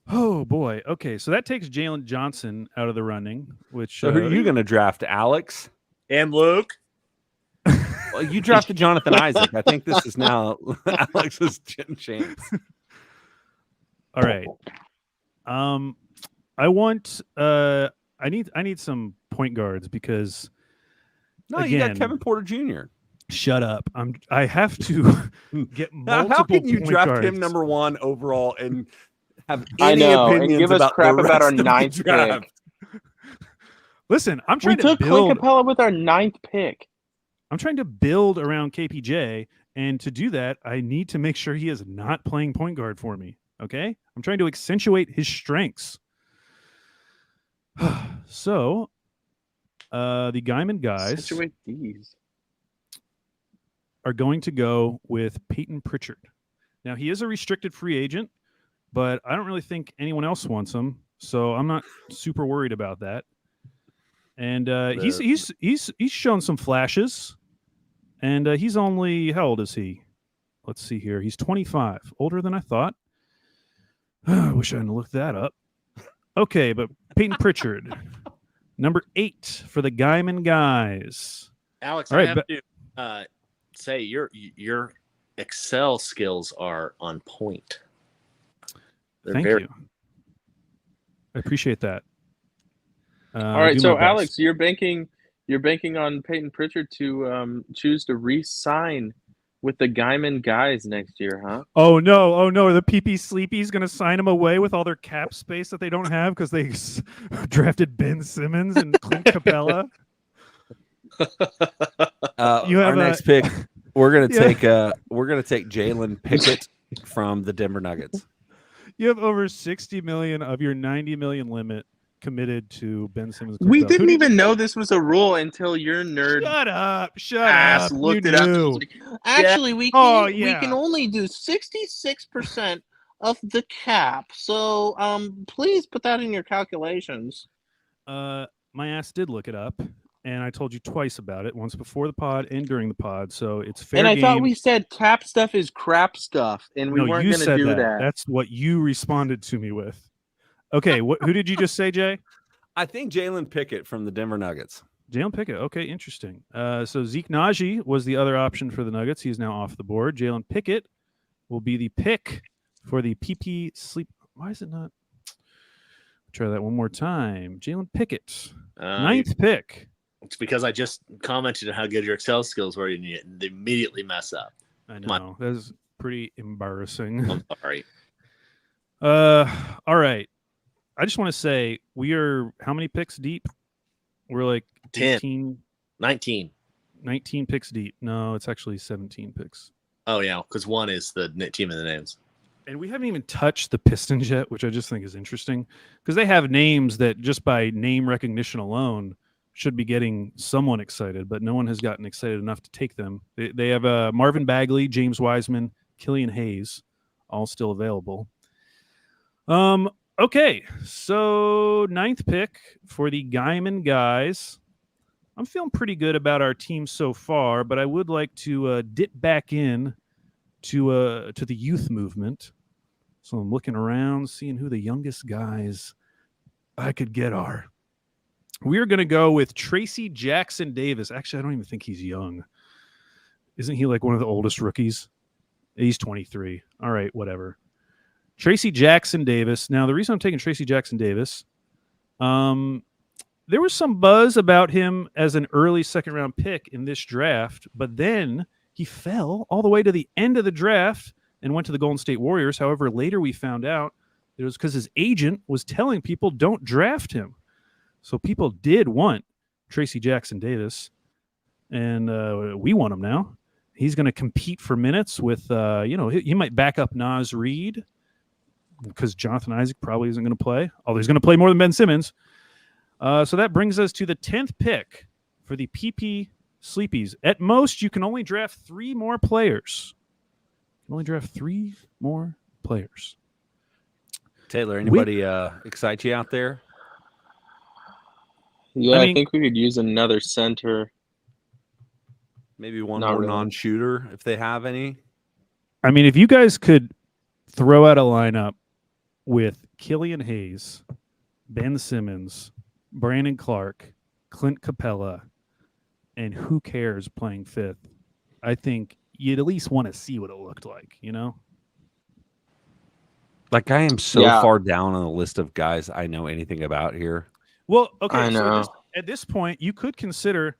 Oh boy. Okay, so that takes Jalen Johnson out of the running. Which So who are you going to draft, Alex and Luke? Well, you drafted Jonathan Isaac. I think this is now Alex's chance. All right. I want. I need some point guards because. No, you got Kevin Porter Jr. Shut up. I have to get multiple. How can you point draft guards. him number one overall and have I any know, and opinions give us about crap the about our rest of the ninth draft? pick. Listen, I'm We trying to took build. Clint Capella with our 9th pick. I'm trying to build around KPJ, and to do that, I need to make sure he is not playing point guard for me. Okay, I'm trying to accentuate his strengths. So, the Guyman guys Accentuate these. are going to go with Peyton Pritchard. Now, he is a restricted free agent, but I don't really think anyone else wants him, so I'm not super worried about that. And he's shown some flashes, and he's only, how old is he? Let's see here. He's 25, older than I thought. I wish I hadn't looked that up. Okay, but Peyton Pritchard, number 8 for the Guyman guys. Alex, All right, I have to say your Excel skills are on point. Thank you. I appreciate that. All right, so Alex, you're banking on Peyton Pritchard to choose to re-sign with the Guyman guys next year, huh? Oh no! The PP Sleepy's going to sign him away with all their cap space that they don't have because they drafted Ben Simmons and Clint Capella. Our next pick, we're gonna take Jalen Pickett from the Denver Nuggets. You have over 60 million of your 90 million limit committed to Ben Simmons. We didn't even know this was a rule until your nerd Shut ass up. looked You it up. knew. Like, actually, we can only do 66% of the cap. So please put that in your calculations. My ass did look it up, and I told you twice about it, once before the pod and during the pod. So it's fair And I game. thought we said cap stuff is crap stuff, and we weren't going to do that. That's what you responded to me with. Okay, who did you just say, Jay? I think Jalen Pickett from the Denver Nuggets. Jalen Pickett. Okay, interesting. So Zeke Naji was the other option for the Nuggets. He's now off the board. Jalen Pickett will be the pick for the PP Sleep. Why is it not? Try that one more time. Jalen Pickett, 9th pick. It's because I just commented on how good your Excel skills were, and you immediately mess up. I know. That's pretty embarrassing. I'm sorry. All right. I just want to say we are how many picks deep? We're like 10. 18, 19 picks deep. No, it's actually 17 picks. Oh yeah, because one is the team of the names. And we haven't even touched the Pistons yet, which I just think is interesting because they have names that just by name recognition alone should be getting someone excited, but no one has gotten excited enough to take them. They have Marvin Bagley, James Wiseman, Killian Hayes, all still available. Okay, so 9th pick for the Guyman guys. I'm feeling pretty good about our team so far, but I would like to dip back in to the youth movement. So I'm looking around, seeing who the youngest guys I could get are. We are going to go with Tracy Jackson Davis. Actually, I don't even think he's young. Isn't he like one of the oldest rookies? He's 23. All right, whatever. Tracy Jackson Davis. Now, the reason I'm taking Tracy Jackson Davis, there was some buzz about him as an early second-round pick in this draft, but then he fell all the way to the end of the draft and went to the Golden State Warriors. However, later we found out it was because his agent was telling people don't draft him. So people did want Tracy Jackson Davis, and we want him now. He's going to compete for minutes with, he might back up Naz Reid because Jonathan Isaac probably isn't going to play, although he's going to play more than Ben Simmons. So that brings us to the 10th pick for the PP Sleepies. At most, you can only draft 3 more players. You can only draft 3 more players. Taylor, anybody excite you out there? Yeah, I think we could use another center. Maybe one more non-shooter if they have any. I mean, if you guys could throw out a lineup with Killian Hayes, Ben Simmons, Brandon Clark, Clint Capella, and who cares playing 5th, I think you'd at least want to see what it looked like, you know? Like, I am so far down on the list of guys I know anything about here. Well, okay, I know. so at this point, you could consider,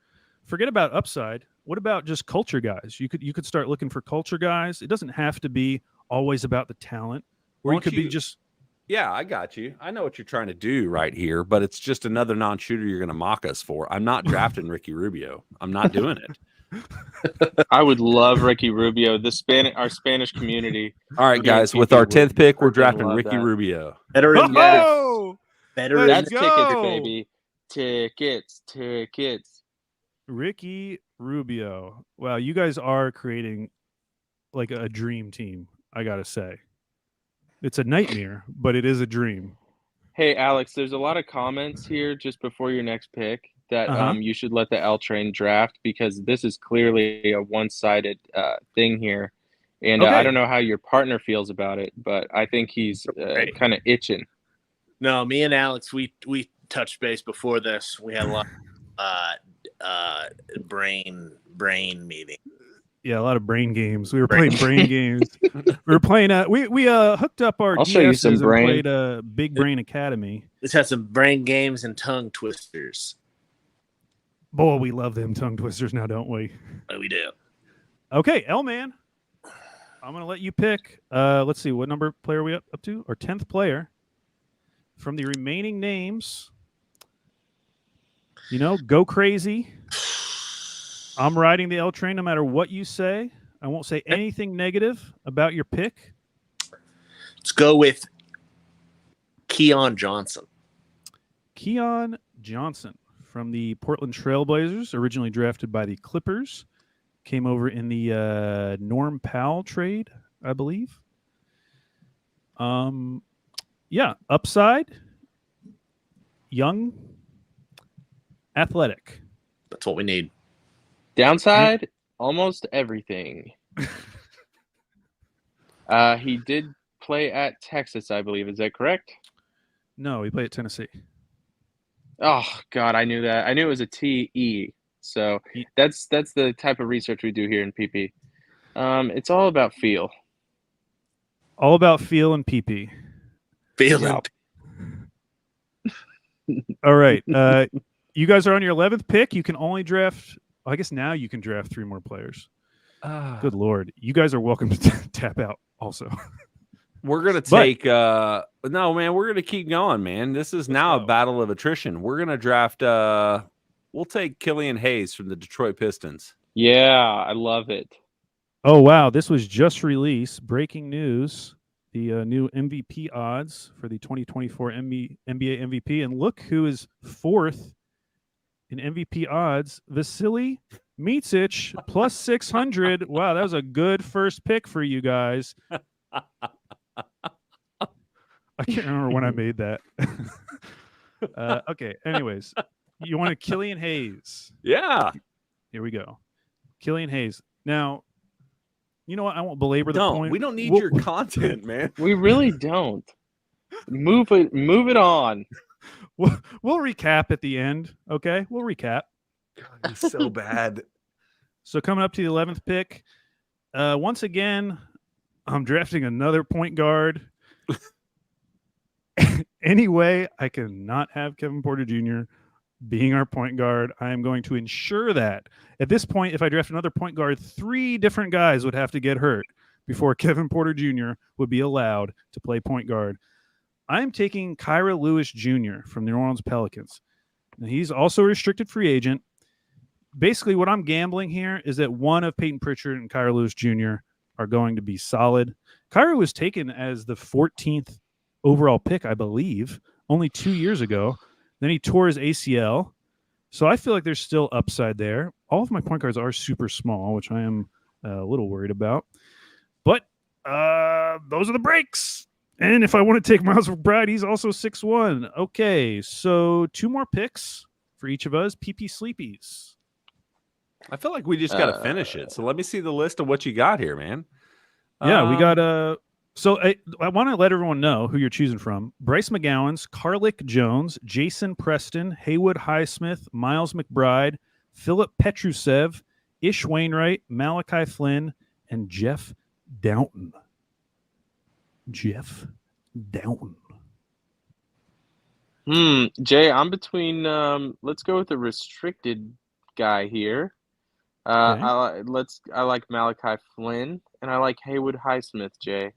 forget about upside. What about just culture guys? You could start looking for culture guys. It doesn't have to be always about the talent. Or you could be just... Yeah, I got you. I know what you're trying to do right here, but it's just another non-shooter you're going to mock us for. I'm not drafting Ricky Rubio. I'm not doing it. I would love Ricky Rubio. Our Spanish community. All right, guys. With our 10th pick, we're drafting Ricky Rubio. Better in Oh! Better. That's go. tickets, baby. Tickets. Ricky Rubio. Wow, you guys are creating like a dream team, I got to say. It's a nightmare, but it is a dream. Hey, Alex, there's a lot of comments here just before your next pick that you should let the L train draft because this is clearly a one-sided thing here. And I don't know how your partner feels about it, but I think he's kind of itching. No, me and Alex, we touched base before this. We had a lot of brain meeting. Yeah, a lot of brain games. We were playing brain games. We were playing. We hooked up our DSs and played Big Brain Academy. This has some brain games and tongue twisters. Boy, we love them tongue twisters now, don't we? Oh, we do. Okay, L-Man. I'm going to let you pick. Let's see, what number player are we up to? Our 10th player. From the remaining names, go crazy. I'm riding the L train no matter what you say. I won't say anything negative about your pick. Let's go with Keon Johnson. Keon Johnson from the Portland Trailblazers, originally drafted by the Clippers. Came over in the Norm Powell trade, I believe. Upside, young, athletic. That's what we need. Downside, almost everything. He did play at Texas, I believe. Is that correct? No, he played at Tennessee. Oh, God, I knew that. I knew it was a T-E. So that's the type of research we do here in PP. It's all about feel. All about feel and PP. Feel. All right. You guys are on your 11th pick. You can only draft... I guess now you can draft 3 more players. Good Lord. You guys are welcome to tap out also. We're going to take no, man, we're going to keep going, man. This is now a battle of attrition. We're going to draft we'll take Killian Hayes from the Detroit Pistons. Yeah, I love it. Oh, wow. This was just released. Breaking news. The new MVP odds for the 2024 NBA MVP. And look who is 4th in MVP odds. Vasily Micic plus 600. Wow, that was a good first pick for you guys. I can't remember when I made that. Okay, anyways. You want a Killian Hayes? Yeah. Here we go. Killian Hayes. Now, you know what? I won't belabor the point. We don't need your content, man. We really don't. Move it on. We'll recap at the end, okay? We'll recap. God, it's so bad. So coming up to the 11th pick, once again, I'm drafting another point guard. Anyway, I cannot have Kevin Porter Jr. being our point guard. I am going to ensure that. At this point, if I draft another point guard, 3 different guys would have to get hurt before Kevin Porter Jr. would be allowed to play point guard. I'm taking Kyra Lewis Jr. from the New Orleans Pelicans. Now, he's also a restricted free agent. Basically, what I'm gambling here is that one of Peyton Pritchard and Kyra Lewis Jr. are going to be solid. Kyra was taken as the 14th overall pick, I believe, only 2 years ago. Then he tore his ACL. So I feel like there's still upside there. All of my point guards are super small, which I am a little worried about. But those are the breaks. And if I want to take Miles McBride, he's also 6'1". Okay, so 2 more picks for each of us. PP Sleepies. I feel like we just got to finish it. So let me see the list of what you got here, man. Yeah, we got So I want to let everyone know who you're choosing from. Bryce McGowan's, Carlick Jones, Jason Preston, Haywood Highsmith, Miles McBride, Philip Petrusev, Ish Wainwright, Malachi Flynn, and Jeff Downton. Jeff Downton. Jay, I'm between. Let's go with the restricted guy here. Okay. I like Malachi Flynn, and I like Haywood Highsmith. Jay.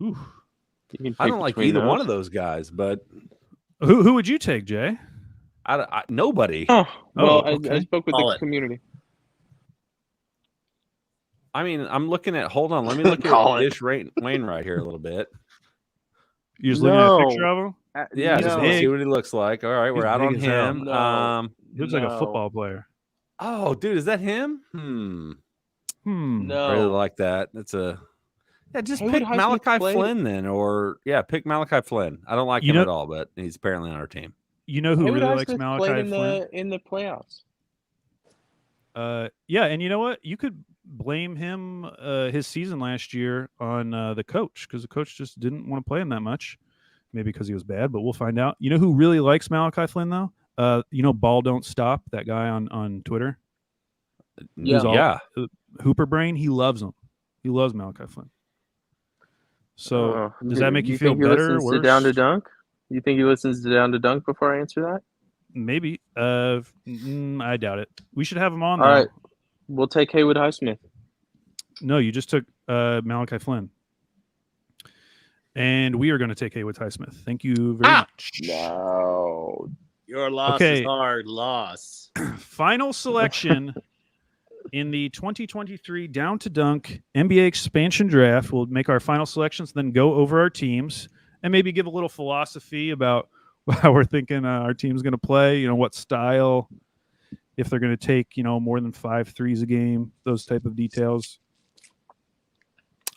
Ooh. I don't like either one of those guys, but Who would you take, Jay? nobody. Oh, well, okay. I spoke with the community. I mean, I'm looking at. Hold on, let me look at Ish Wainwright here a little bit. You're just looking at a picture of him? Yeah, He's just want to big. see what he looks like. All right, we're He's out big on as hell. him. No. He looks like a football player. Oh, dude, is that him? I No. really like that. That's a just Haywood pick Highsmith Malachi played- Flynn then, or pick Malachi Flynn. I don't like him at all, but he's apparently on our team. You know who Haywood really likes Highsmith Malachi played Flynn? in the playoffs. Yeah, and you know what? You could blame him his season last year on the coach, because the coach just didn't want to play him that much. Maybe because he was bad, but we'll find out. You know who really likes Malachi Flynn though? Ball Don't Stop, that guy on Twitter. Hooper Brain. He loves him. He loves Malachi Flynn. So does that make you feel better or worse? Down to Dunk? You think he listens to Down to Dunk before I answer that? Maybe. I doubt it. We should have him on. All though. right. We'll take Haywood Highsmith. No, you just took Malachi Flynn. And we are going to take Haywood Highsmith. Thank you very much. No. Your loss Okay. is our loss. Final selection in the 2023 Down to Dunk NBA expansion draft. We'll make our final selections, then go over our teams and maybe give a little philosophy about how we're thinking our team's going to play, what style, if they're going to take, more than 5 threes a game, those type of details.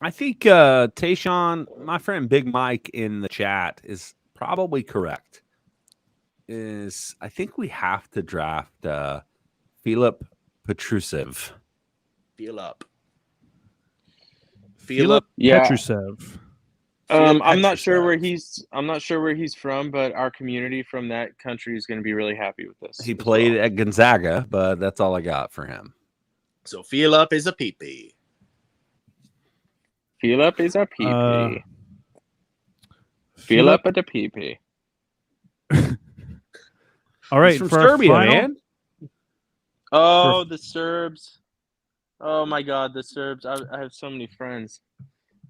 I think Tayshawn, my friend Big Mike in the chat, is probably correct. I think we have to draft Philip Petrusev. Philip Petrusev. I'm not sure where he's from, but our community from that country is going to be really happy with this. He played at Gonzaga, but that's all I got for him. So Philip is a PP. Philip is a PP. Philip at a PP. All right, He's from for our Serbia, final- man. Oh, the Serbs. Oh my God, the Serbs. I have so many friends.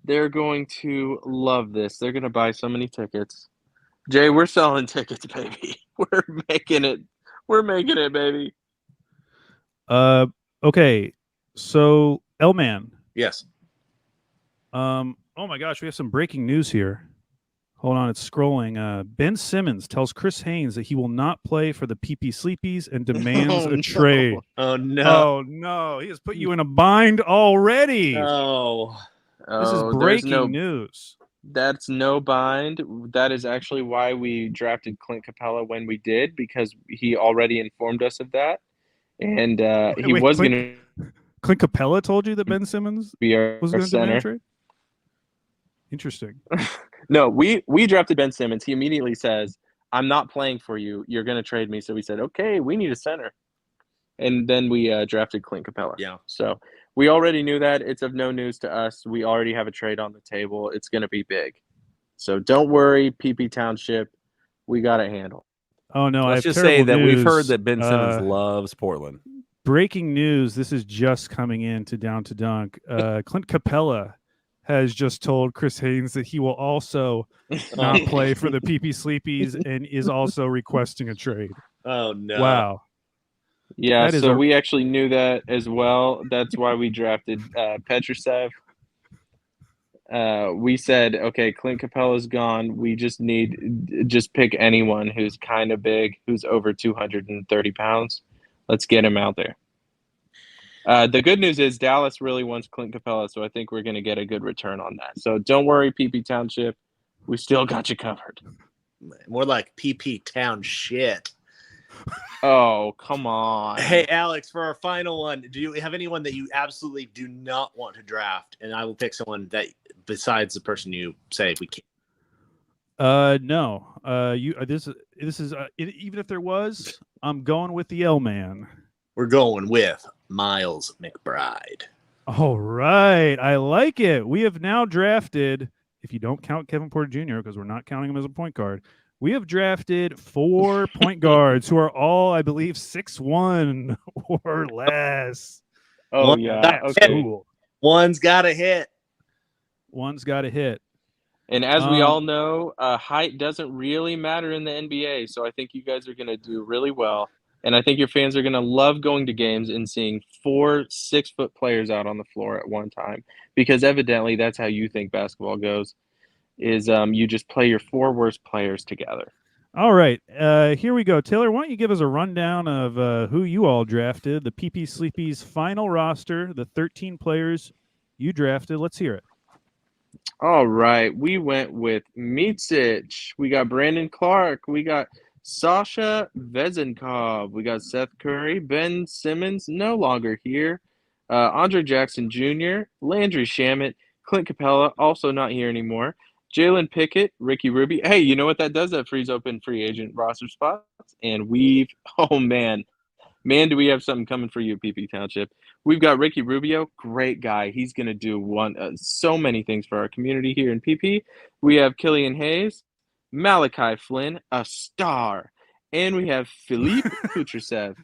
They're going to love this. They're going to buy so many tickets. Jay, we're selling tickets, baby. We're making it. We're making it, baby. Okay, so L-Man. Yes. Oh my gosh, we have some breaking news here. Hold on, it's scrolling. Ben Simmons tells Chris Haynes that he will not play for the PP Sleepies and demands a trade. Oh no. Oh no, he has put you in a bind already. Oh. This is breaking news. That's no bind. That is actually why we drafted Clint Capella when we did, because he already informed us of that. And he was going to. Clint Capella told you that Ben Simmons be our was going to demand a center. trade? Interesting. No, we drafted Ben Simmons. He immediately says, "I'm not playing for you. You're going to trade me." So we said, "Okay, we need a center." and then we drafted Clint Capella. Yeah. So we already knew that. It's of no news to us. We already have a trade on the table. It's going to be big. So don't worry, PP Township. We got it handled. Oh no, I Let's have just say terrible that we've heard news. that Ben Simmons loves Portland. Breaking news. This is just coming in to Down to Dunk. Clint Capella has just told Chris Haynes that he will also not play for the PP Sleepies and is also requesting a trade. Oh no! Wow. Yeah, That is so we actually knew that as well. That's why we drafted Petrusev. We said, okay, Clint Capella's gone. We just pick anyone who's kind of big, who's over 230 pounds. Let's get him out there. The good news is Dallas really wants Clint Capella, so I think we're going to get a good return on that. So don't worry, PP Township. We still got you covered. More like PP Town shit. Oh, come on. Hey, Alex, for our final one, do you have anyone that you absolutely do not want to draft? And I will pick someone that besides the person you say we can't. No. This is even if there was, I'm going with the L man. We're going with Miles McBride. All right. I like it. We have now drafted, if you don't count Kevin Porter Jr., because we're not counting him as a point guard, we have drafted 4 point guards who are all, I believe, 6'1" or less. Oh, yeah. Okay. Cool. One's got a hit. One's got a hit. And as we all know, height doesn't really matter in the NBA. So I think you guys are going to do really well. And I think your fans are going to love going to games and seeing 4 6-foot players out on the floor at one time. Because evidently that's how you think basketball goes, is you just play your 4 worst players together. All right. Here we go. Taylor, why don't you give us a rundown of who you all drafted, the PP Sleepies final roster, the 13 players you drafted. Let's hear it. All right. We went with Micic. We got Brandon Clark. We got Sasha Vezenkov. We got Seth Curry. Ben Simmons, no longer here. Andre Jackson Jr., Landry Shamet, Clint Capella, also not here anymore. Jalen Pickett, Ricky Rubio. Hey, you know what that does? That frees open free agent roster spots. And oh, man, do we have something coming for you, PP Township. We've got Ricky Rubio, great guy. He's going to do so many things for our community here in PP. We have Killian Hayes, Malachi Flynn, a star. And we have Philippe Petrusev.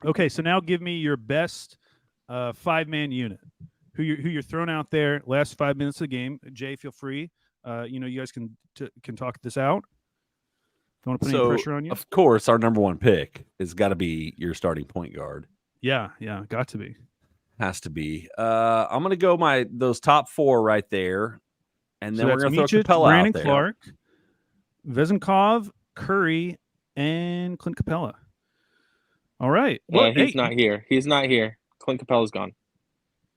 Okay, so now give me your best 5-man unit. Who you're throwing out there last 5 minutes of the game. Jay, feel free. You guys can talk this out. Don't want to put any pressure on you. Of course, our number 1 pick has got to be your starting point guard. Yeah, got to be. Has to be. I'm going to go those top 4 right there, and then we're going to throw Capella Brandon out there. Clark, Vezenkov, Curry, and Clint Capella. All right. Well, he's not here. He's not here. Clint Capella's gone.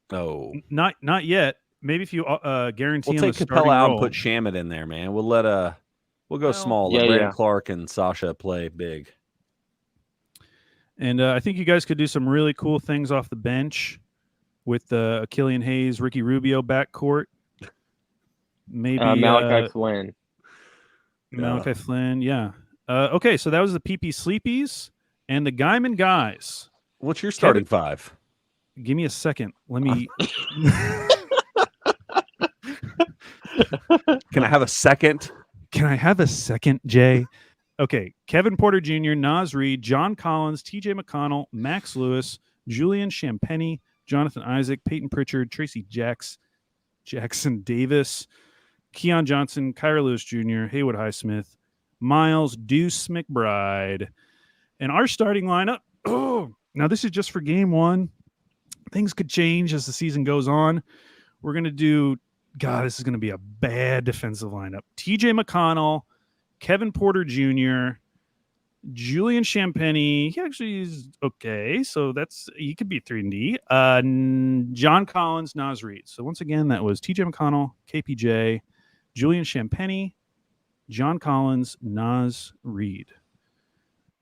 Oh, not yet. Maybe if you guarantee we'll him take a Capella starting out role. and put Shamet in there, man. We'll go small. Let Brandon Clark and Sasha play big. And I think you guys could do some really cool things off the bench with Killian Hayes, Ricky Rubio backcourt. Maybe Malachi Flynn. Malachi Flynn, yeah. Okay, so that was the PP Sleepies and the Guyman guys. What's your starting 5? Give me a second. Let me. Can I have a second? Can I have a second, Jay? Okay. Kevin Porter Jr., Naz Reid, John Collins, TJ McConnell, Max Lewis, Julian Champagny, Jonathan Isaac, Peyton Pritchard, Tracy Jackson Davis, Keon Johnson, Kyra Lewis Jr., Haywood Highsmith, Miles Deuce McBride. And our starting lineup. Oh, now this is just for game 1. Things could change as the season goes on. We're going to do, God, this is going to be a bad defensive lineup. TJ McConnell, Kevin Porter Jr., Julian Champagny. He actually is okay. So he could be 3-D. John Collins, Naz Reid. So once again, that was TJ McConnell, KPJ, Julian Champagny, John Collins, Naz Reid.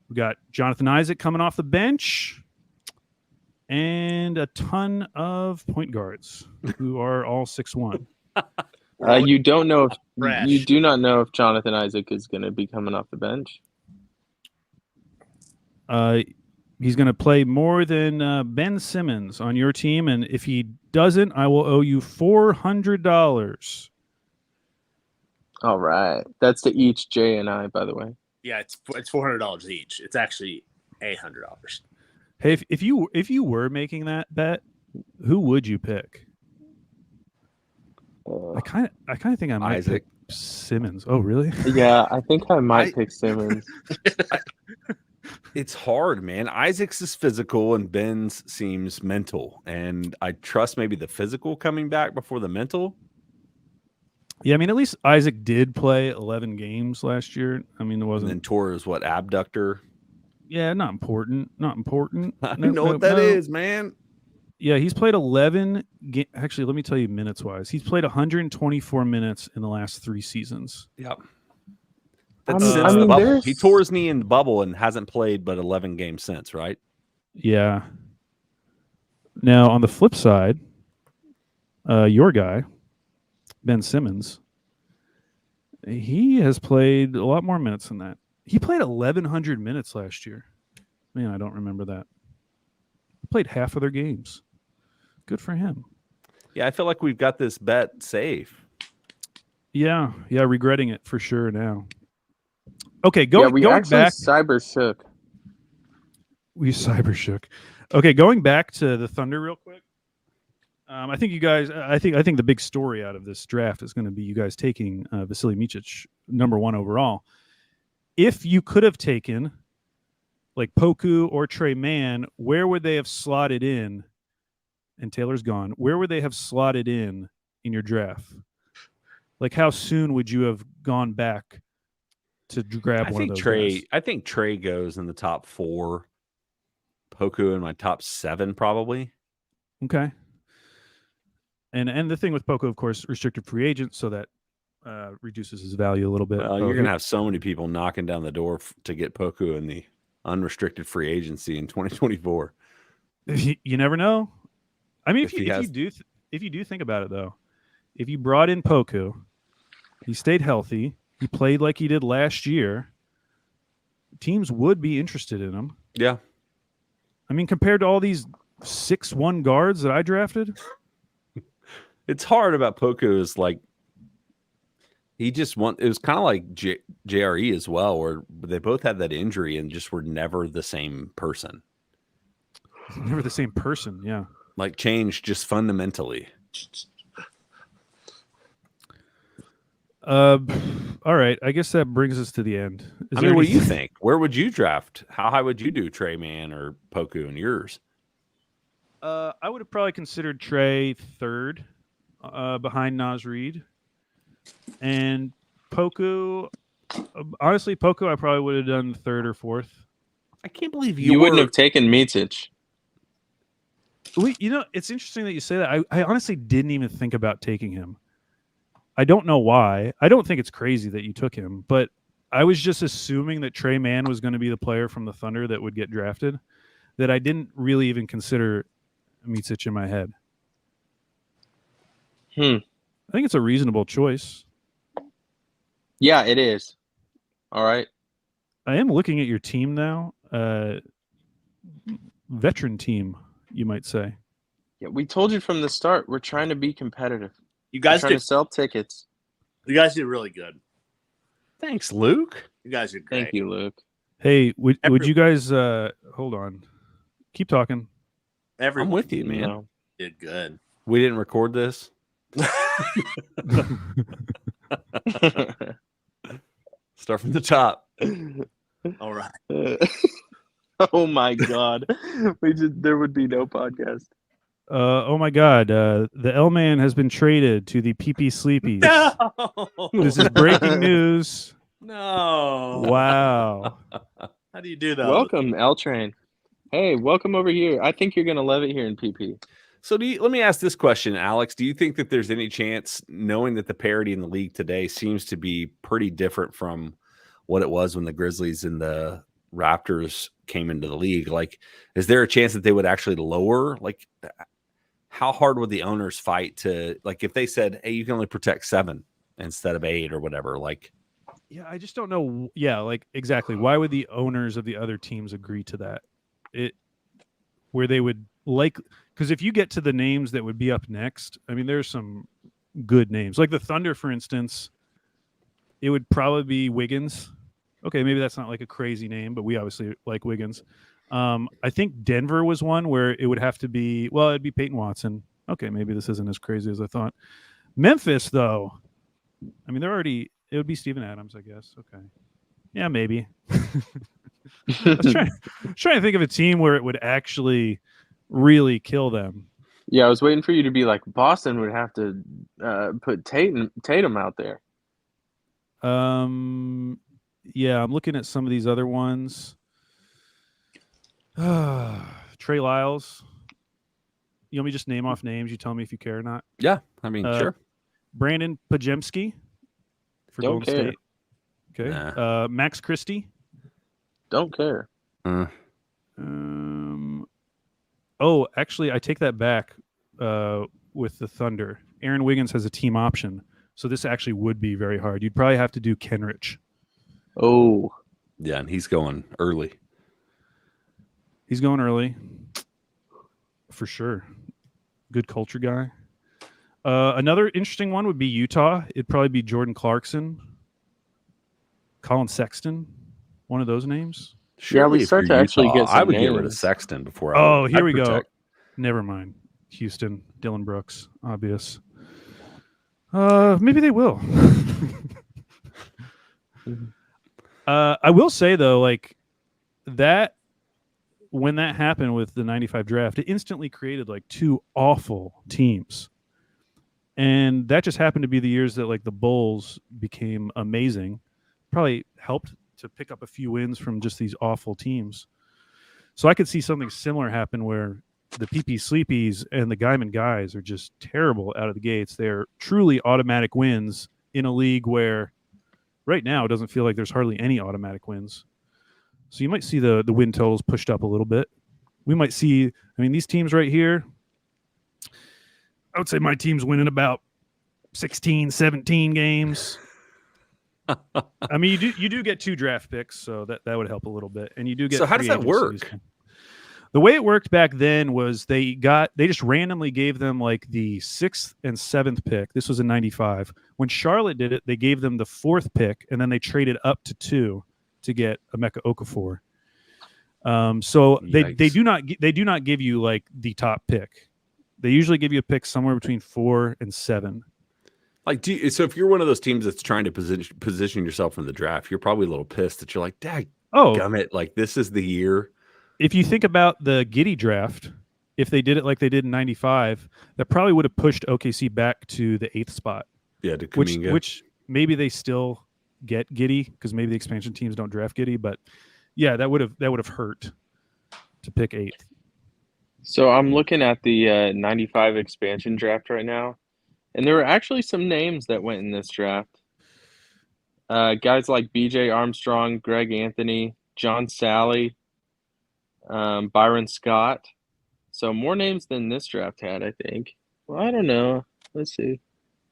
We got Jonathan Isaac coming off the bench. And a ton of point guards who are all 6'1". You don't know if you do not know if Jonathan Isaac is going to be coming off the bench. He's going to play more than Ben Simmons on your team, and if he doesn't, I will owe you $400. All right. That's to each Jay and I, by the way. Yeah, it's $400 each. It's actually $800. Hey, if you were making that bet, who would you pick? I kind of think I might Isaac. pick Simmons. Oh, really? Yeah, I think I might pick Simmons. It's hard, man. Isaac's is physical and Ben's seems mental. And I trust maybe the physical coming back before the mental. Yeah, I mean, at least Isaac did play 11 games last year. I mean, it And wasn't. then tore his abductor. Yeah, not important. Not important. I Nope, know what nope, that no. is, man. Yeah, he's played 11. Actually, let me tell you minutes wise. He's played 124 minutes in the last 3 seasons. Yep. I That's mean- since I the mean, bubble. there's- He tore his knee in the bubble and hasn't played but 11 games since, right? Yeah. Now, on the flip side, your guy, Ben Simmons, he has played a lot more minutes than that. He played 1,100 minutes last year. Man, I don't remember that. He played half of their games. Good for him. Yeah, I feel like we've got this bet safe. Yeah, regretting it for sure now. Okay, Yeah, going we going actually back. cyber shook. We cyber shook. Okay, going back to the Thunder real quick. I think you guys. I think the big story out of this draft is going to be you guys taking Vasily Micic #1 overall. If you could have taken like Poku or Trey Mann, where would they have slotted in? And Taylor's gone. Where would they have slotted in your draft? Like, how soon would you have gone back to grab one of those guys? I think Trey goes in the top 4. Poku in my top 7, probably. Okay. And the thing with Poku, of course, restricted free agent, so that reduces his value a little bit. Well, you're going to have so many people knocking down the door to get Poku in the unrestricted free agency in 2024. You never know. I mean, if you do think about it, though, if you brought in Poku, he stayed healthy, he played like he did last year, teams would be interested in him. Yeah. I mean, compared to all these 6'1" guards that I drafted. It's hard about Poku is like it was kind of like JRE as well, where they both had that injury and just were never the same person. Never the same person, yeah. Like changed just fundamentally. All right. I guess that brings us to the end. I mean, what do you think? Where would you draft? How high would you do Trey Mann or Poku in yours? I would have probably considered Trey third behind Naz Reid. And Poku, honestly, Poku I probably would have done third or fourth. I can't believe You wouldn't have taken Micic. It's interesting that you say that. I honestly didn't even think about taking him. I don't know why. I don't think it's crazy that you took him, but I was just assuming that Trey Mann was going to be the player from the Thunder that would get drafted, that I didn't really even consider Micic in my head. I think it's a reasonable choice. Yeah, it is. All right. I am looking at your team now. Veteran team, you might say. Yeah, we told you from the start. We're trying to be competitive. You guys trying did. to sell tickets. You guys did really good. Thanks, Luke. You guys did great. Thank you, Luke. Hey, would you guys hold on? Keep talking. Everyone I'm with you, man. No. did good. We didn't record this. Start from the top. All right. Oh my God, there would be no podcast. Oh my God! The L Man has been traded to the PP Sleepies. No. This is breaking news. No. Wow. How do you do that? Welcome, L Train. Hey, welcome over here. I think you're gonna love it here in PP. So let me ask this question, Alex. Do you think that there's any chance, knowing that the parity in the league today seems to be pretty different from what it was when the Grizzlies and the Raptors came into the league, like, is there a chance that they would actually lower? Like, how hard would the owners fight to, like, if they said, hey, you can only protect 7 instead of 8 or whatever? Like, Yeah, I just don't know. Yeah, like exactly. Why would the owners of the other teams agree to that? where they would like, because if you get to the names that would be up next, I mean, there's some good names. Like the Thunder, for instance, it would probably be Wiggins. Okay, maybe that's not like a crazy name, but we obviously like Wiggins. I think Denver was one where it would have to be, well, it'd be Peyton Watson. Okay, maybe this isn't as crazy as I thought. Memphis, though, I mean, it would be Steven Adams, I guess. Okay. Yeah, maybe. I was trying to think of a team where it would actually really kill them. Yeah, I was waiting for you to be like Boston would have to put Tatum out there. Yeah, I'm looking at some of these other ones. Trey Lyles. You want me to just name off names? You tell me if you care or not. Yeah, I mean, sure. Brandon Pajemski for Don't Golden care. State. Okay. Nah. Max Christie. Don't care. Oh, actually, I take that back with the Thunder. Aaron Wiggins has a team option, so this actually would be very hard. You'd probably have to do Kenrich. Oh. Yeah, and he's going early. He's going early. For sure. Good culture guy. Another interesting one would be Utah. It'd probably be Jordan Clarkson. Colin Sexton. One of those names. Surely we if start you're to actually Utah, get some I would get rid of names. Sexton before. Oh, here I'd we go. protect. Never mind. Houston, Dylan Brooks, obvious. Maybe they will. I will say though, like that when that happened with the 95 draft, it instantly created like two awful teams. And that just happened to be the years that like the Bulls became amazing. Probably helped to pick up a few wins from just these awful teams. So I could see something similar happen where the PP Sleepies and the Guyman guys are just terrible out of the gates. They're truly automatic wins in a league where right now it doesn't feel like there's hardly any automatic wins. So you might see the win totals pushed up a little bit. We might see, I mean, these teams right here, I would say my team's winning about 16, 17 games. I mean, you do get 2 draft picks, so that would help a little bit. And you do get. So how does that work? The way it worked back then was they just randomly gave them like the 6th and 7th pick. This was in 95. When Charlotte did it, they gave them the 4th pick, and then they traded up to 2 to get Emeka Okafor. So they do not give you like the top pick. They usually give you a pick somewhere between 4 and 7. Like, so if you're one of those teams that's trying to position yourself in the draft, you're probably a little pissed that you're like, "Dag, gummit, like this is the year." If you think about the Giddey draft, if they did it like they did in 95, that probably would have pushed OKC back to the 8th spot. Yeah, to Kuminga. Which maybe they still get Giddey because maybe the expansion teams don't draft Giddey, but yeah, that would have hurt to pick 8th. So I'm looking at the 95 expansion draft right now, and there were actually some names that went in this draft. Guys like B.J. Armstrong, Greg Anthony, John Sally, Byron Scott. So more names than this draft had, I think. Well, I don't know. Let's see.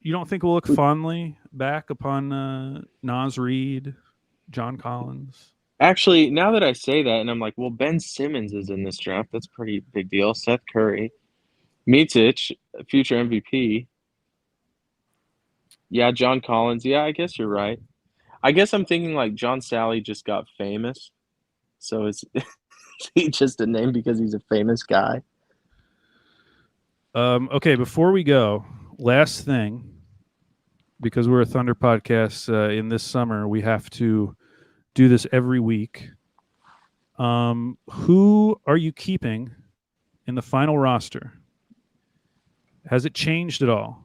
You don't think we'll look fondly back upon Nas Reed, John Collins? Actually, now that I say that, and I'm like, well, Ben Simmons is in this draft. That's a pretty big deal. Seth Curry. Micic, future MVP. Yeah, John Collins. Yeah, I guess you're right. I guess I'm thinking like John Sally just got famous. So is he just a name because he's a famous guy? Okay, before we go, last thing, because we're a Thunder podcast in this summer, we have to do this every week. Who are you keeping in the final roster? Has it changed at all?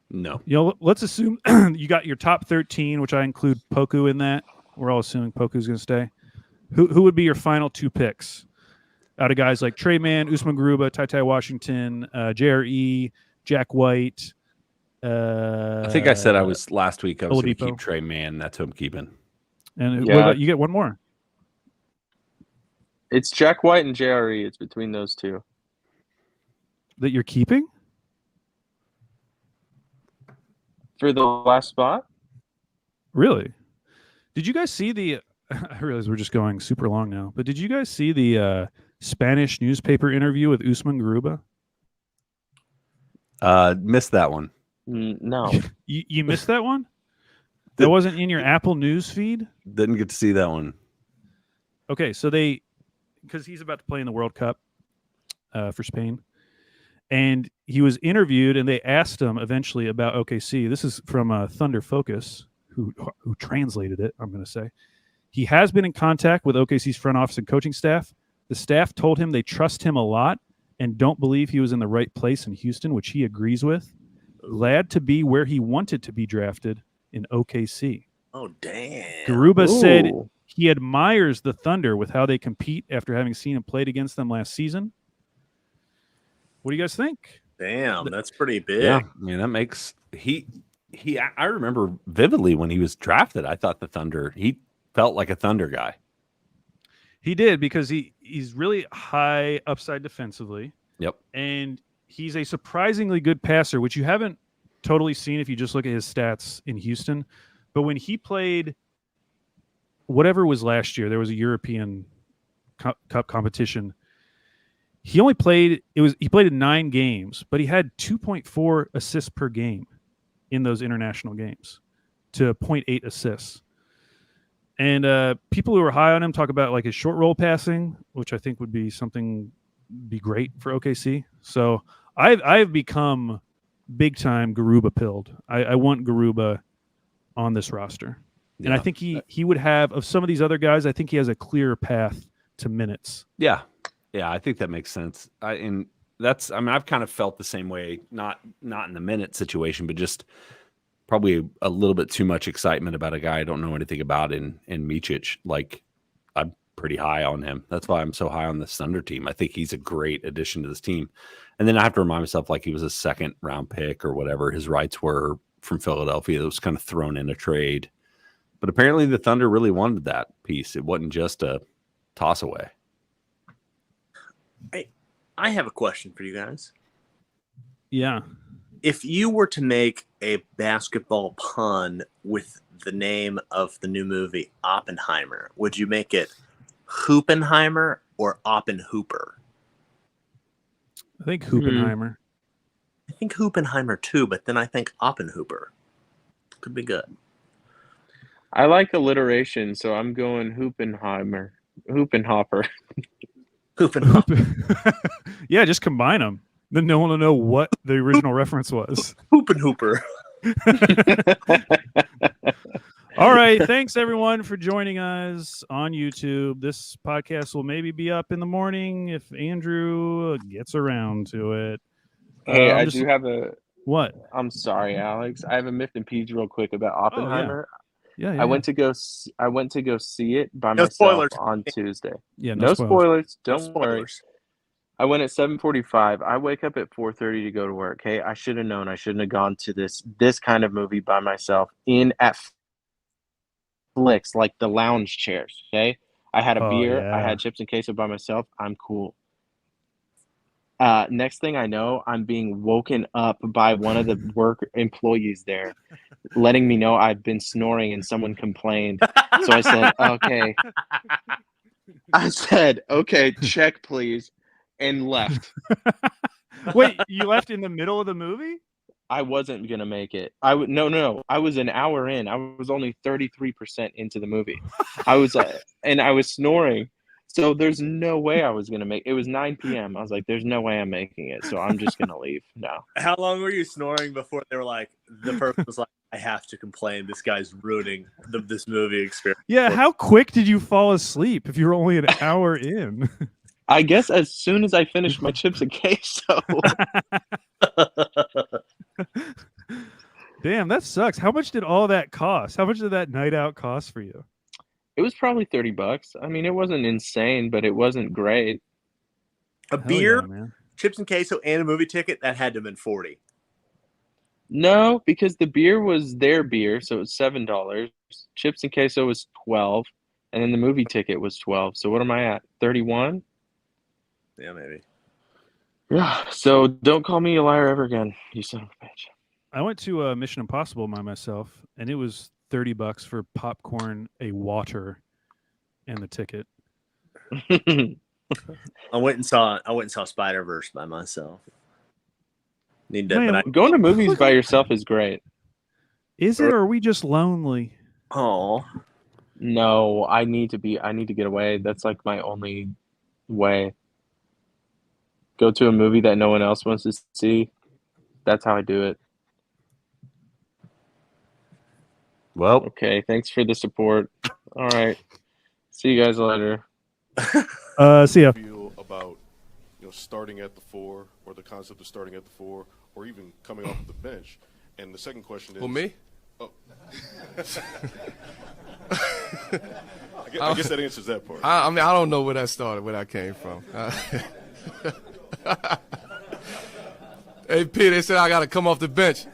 No. You know, let's assume you got your top 13, which I include Poku in that. We're all assuming Poku's going to stay. Who would be your final 2 picks out of guys like Trey Mann, Usman Garuba, Ty Washington, JRE, Jack White? I think I said last week I was going to Oladipo. keep Trey Mann. That's who I'm keeping. And Yeah. what about, you get one more? It's Jack White and JRE. It's between those two. That you're keeping? For the last spot? Really? Did you guys see the I realize we're just going super long now. But did you guys see the Spanish newspaper interview with Usman Garuba? Missed that one. No. You missed that one? That wasn't in your Apple News feed? Didn't get to see that one. Okay, so because he's about to play in the World Cup for Spain, and he was interviewed, and they asked him eventually about OKC. This is from Thunder Focus, who translated it, I'm going to say. He has been in contact with OKC's front office and coaching staff. The staff told him they trust him a lot and don't believe he was in the right place in Houston, which he agrees with. Glad to be where he wanted to be drafted in OKC. Oh, damn. Garuba said he admires the Thunder with how they compete after having seen him played against them last season. What do you guys think? Damn, that's pretty big. Yeah, I mean that makes I remember vividly when he was drafted. I thought he felt like a Thunder guy. He did, because he's really high upside defensively. Yep. And he's a surprisingly good passer, which you haven't totally seen if you just look at his stats in Houston. But when he played whatever was last year, there was a European Cup competition. He played in 9 games, but he had 2.4 assists per game in those international games to 0.8 assists. And people who are high on him talk about like his short roll passing, which I think would be great for OKC. So I've become big time Garuba pilled. I want Garuba on this roster. And I think he would have, of some of these other guys, I think he has a clearer path to minutes. Yeah. Yeah, I think that makes sense. I've kind of felt the same way, not in the minute situation, but just probably a little bit too much excitement about a guy I don't know anything about in Micic. Like, I'm pretty high on him. That's why I'm so high on the Thunder team. I think he's a great addition to this team. And then I have to remind myself, like, he was a 2nd round pick or whatever his rights were from Philadelphia. That was kind of thrown in a trade. But apparently the Thunder really wanted that piece. It wasn't just a toss away. I have a question for you guys. Yeah. If you were to make a basketball pun with the name of the new movie Oppenheimer, would you make it Hoopenheimer or Oppenhooper? I think Hoopenheimer. I think Hoopenheimer too, but then I think Oppenhooper. Could be good. I like alliteration, so I'm going Hoopenheimer. Hoopenhopper. Yeah, just combine them. Then no one will know what the original reference was. Hoopenhooper. All right. Thanks, everyone, for joining us on YouTube. This podcast will maybe be up in the morning if Andrew gets around to it. Hey, I do have a... What? I'm sorry, Alex. I have a myth and peas real quick about Oppenheimer. Yeah. I went to go see it by No myself spoilers. on Tuesday. Yeah, no spoilers. No Don't worry. spoilers. I went at 7:45. I wake up at 4:30 to go to work. Hey, I should have known. I shouldn't have gone to this kind of movie by myself at Flicks, like the lounge chairs. Okay, I had a beer. Yeah. I had chips and queso by myself. I'm cool. Next thing I know, I'm being woken up by one of the work employees there, letting me know I've been snoring and someone complained. So I said, okay. Check please, and left. Wait, you left in the middle of the movie? I wasn't gonna make it. No. I was an hour in. I was only 33% into the movie. I was and I was snoring. So there's no way I was going to make it. It was 9 p.m. I was like, there's no way I'm making it. So I'm just going to leave. No. How long were you snoring before they were like, the person was like, I have to complain. This guy's ruining this movie experience. Yeah. How quick did you fall asleep if you were only an hour in? I guess as soon as I finished my chips and queso. Damn, that sucks. How much did all that cost? How much did that night out cost for you? It was probably $30. I mean, it wasn't insane, but it wasn't great. A beer, chips and queso, and a movie ticket, that had to have been $40. No, because the beer was their beer, so it was $7. Chips and queso was $12, and then the movie ticket was $12. So what am I at? 31? Yeah, maybe. Yeah. So don't call me a liar ever again, you son of a bitch. I went to Mission Impossible by myself, and it was $30 for popcorn, a water, and the ticket. I went and saw Spider-Verse by myself. Need to, Man, but Going to movies by yourself is great. Is it, or are we just lonely? oh, No, I need to get away. That's like my only way. Go to a movie that no one else wants to see. That's how I do it. Well, Okay, thanks for the support. All right. See you guys later. See ya. Feel about starting at the 4, or the concept of starting at the 4, or even coming off the bench. And the second question is, Well, me? Oh. I guess that answers that part. I mean, I don't know where that started, where that came from. Hey, P, they said I got to come off the bench.